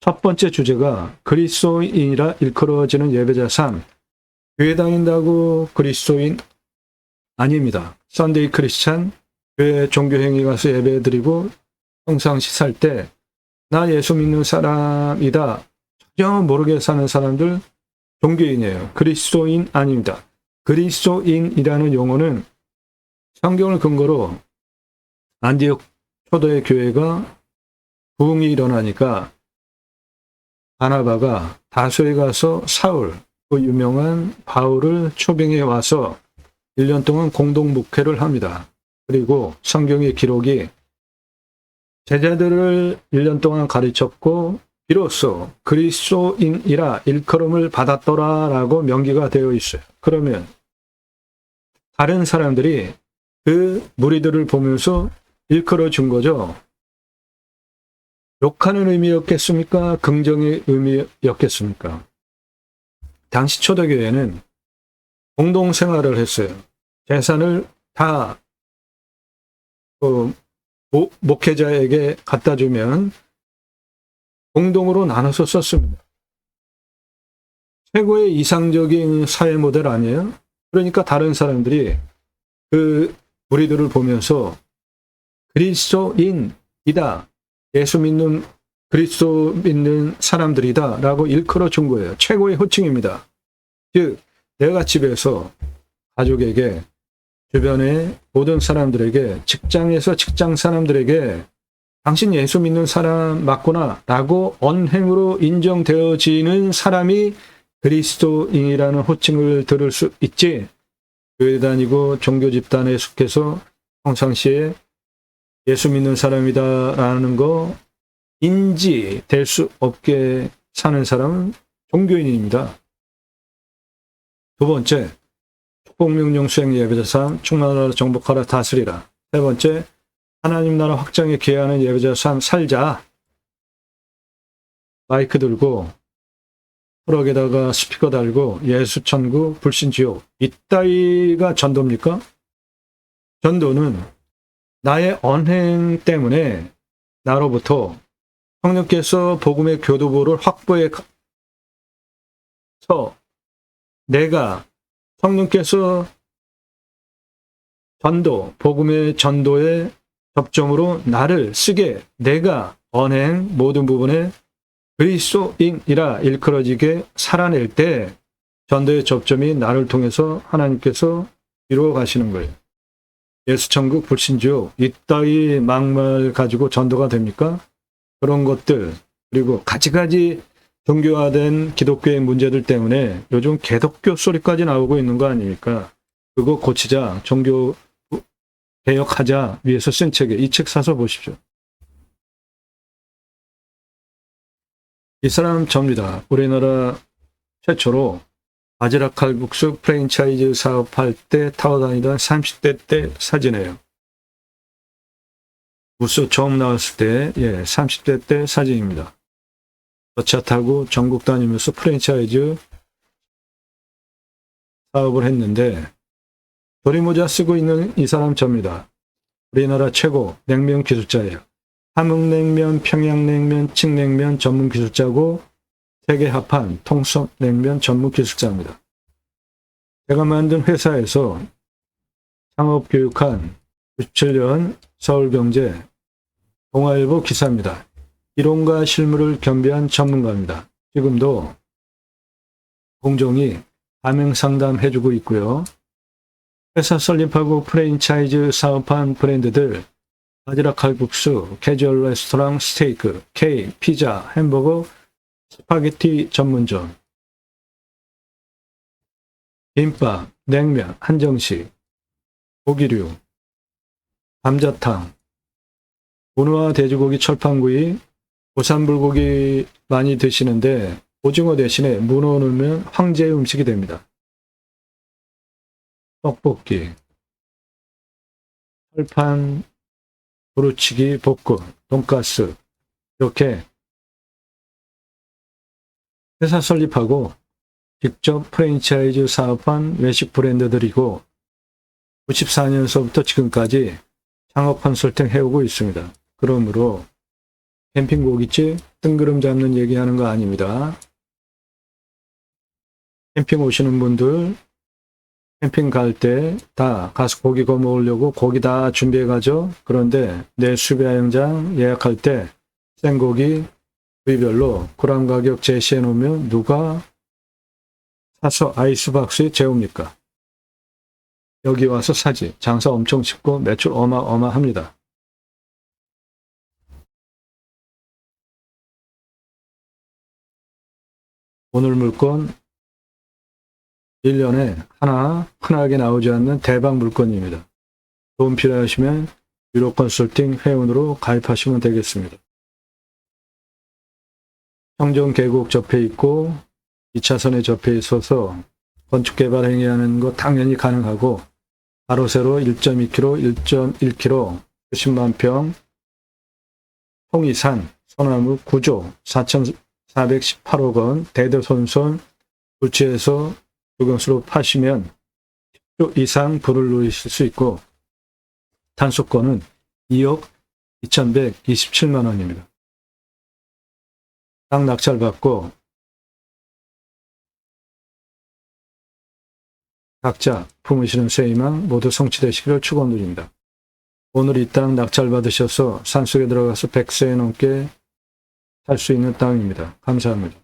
첫 번째 주제가 그리스도인이라 일컬어지는 예배자 삶. 교회 다닌다고 그리스도인 아닙니다. 썬데이 크리스찬, 교회 종교행위 가서 예배 드리고 평상시 살 때 나 예수 믿는 사람이다. 전혀 모르게 사는 사람들 종교인이에요. 그리스도인 아닙니다. 그리스도인이라는 용어는 성경을 근거로 안디옥 초대의 교회가 부흥이 일어나니까 바나바가 다소에 가서 사울, 그 유명한 바울을 초빙해 와서 1년 동안 공동 목회를 합니다. 그리고 성경의 기록이 제자들을 1년 동안 가르쳤고 비로소 그리스도인이라 일컬음을 받았더라라고 명기가 되어 있어요. 그러면 다른 사람들이 그 무리들을 보면서 일컬어 준 거죠. 욕하는 의미였겠습니까? 긍정의 의미였겠습니까? 당시 초대교회는 공동생활을 했어요. 재산을 다 목회자에게 갖다 주면 공동으로 나눠서 썼습니다. 최고의 이상적인 사회 모델 아니에요? 그러니까 다른 사람들이 그 무리들을 보면서 그리스도인이다. 예수 믿는 그리스도 믿는 사람들이다 라고 일컬어 준 거예요. 최고의 호칭입니다. 즉 내가 집에서 가족에게 주변의 모든 사람들에게 직장에서 직장 사람들에게 당신 예수 믿는 사람 맞구나 라고 언행으로 인정되어지는 사람이 그리스도인이라는 호칭을 들을 수 있지. 교회 다니고 종교 집단에 속해서 평상시에 예수 믿는 사람이다라는 거 인지될 수 없게 사는 사람은 종교인입니다. 두 번째, 축복명령 수행 예배자 삶, 충만하라 정복하라 다스리라. 세 번째, 하나님 나라 확장에 기여하는 예배자 삶 살자. 마이크 들고 트럭에다가 스피커 달고 예수 천국 불신 지옥 이따위가 전도입니까? 전도는 나의 언행 때문에 나로부터 성령께서 복음의 교도보를 확보해서 내가 성령께서 전도, 복음의 전도의 접점으로 나를 쓰게 내가 언행 모든 부분에 그리스도인이라 일컬어지게 살아낼 때 전도의 접점이 나를 통해서 하나님께서 이루어 가시는 거예요. 예수천국 불신지옥 이따위 막말 가지고 전도가 됩니까? 그런 것들 그리고 가지가지 종교화된 기독교의 문제들 때문에 요즘 개독교 소리까지 나오고 있는 거 아닙니까? 그거 고치자, 종교 개혁하자 위해서 쓴 책에 이 책 사서 보십시오. 이 사람 접니다. 우리나라 최초로 바지락 칼국수 프랜차이즈 사업할 때 타고 다니던 30대 때 사진이에요. 부스 처음 나왔을 때 30대 때 사진입니다. 차 타고 전국 다니면서 프랜차이즈 사업을 했는데 도리모자 쓰고 있는 이 사람 접니다. 우리나라 최고 냉면 기술자예요. 함흥냉면, 평양냉면, 칡냉면 전문 기술자고 세계 합한 통섭냉면 전문 기술자입니다. 제가 만든 회사에서 창업교육한 97년 서울경제 동아일보 기사입니다. 이론과 실무를 겸비한 전문가입니다. 지금도 공정히 가맹 상담해주고 있고요. 회사 설립하고 프랜차이즈 사업한 브랜드들 바지락 칼국수, 캐주얼 레스토랑, 스테이크, 케이크, 피자, 햄버거, 스파게티 전문점, 김밥, 냉면, 한정식, 고기류, 감자탕, 문어와 돼지고기, 철판구이, 보쌈불고기 많이 드시는데 오징어 대신에 문어 넣으면 황제의 음식이 됩니다. 떡볶이, 철판, 부르치기, 볶음, 돈가스 이렇게 회사 설립하고 직접 프랜차이즈 사업한 외식 브랜드들이고 94년서부터 지금까지 창업 컨설팅 해오고 있습니다. 그러므로 캠핑 고깃집 뜬구름 잡는 얘기하는 거 아닙니다. 캠핑 오시는 분들 캠핑 갈 때 다 가서 고기 구워 먹으려고 고기 다 준비해 가죠. 그런데 내 수배양장 예약할 때 생고기 부위별로 그램 가격 제시해 놓으면 누가 사서 아이스박스에 재웁니까? 여기 와서 사지. 장사 엄청 쉽고 매출 어마어마합니다. 오늘 물건 1년에 하나 흔하게 나오지 않는 대박 물건입니다. 도움 필요하시면 유로 컨설팅 회원으로 가입하시면 되겠습니다. 청정 계곡 접해 있고 2차선에 접해 있어서 건축개발 행위하는 거 당연히 가능하고 바로 세로 1.2km, 1.1km, 90만 평, 통이산, 소나무 9조, 4,418억 원, 대대손손 부채에서 주경수로 파시면 10조 이상 불을 누리실 수 있고 단속권은 2억 2,127만 원입니다. 땅 낙찰받고 각자 품으시는 쇠희망 모두 성취되시기를 축원드립니다. 오늘 이 땅 낙찰받으셔서 산속에 들어가서 100세 넘게 살 수 있는 땅입니다. 감사합니다.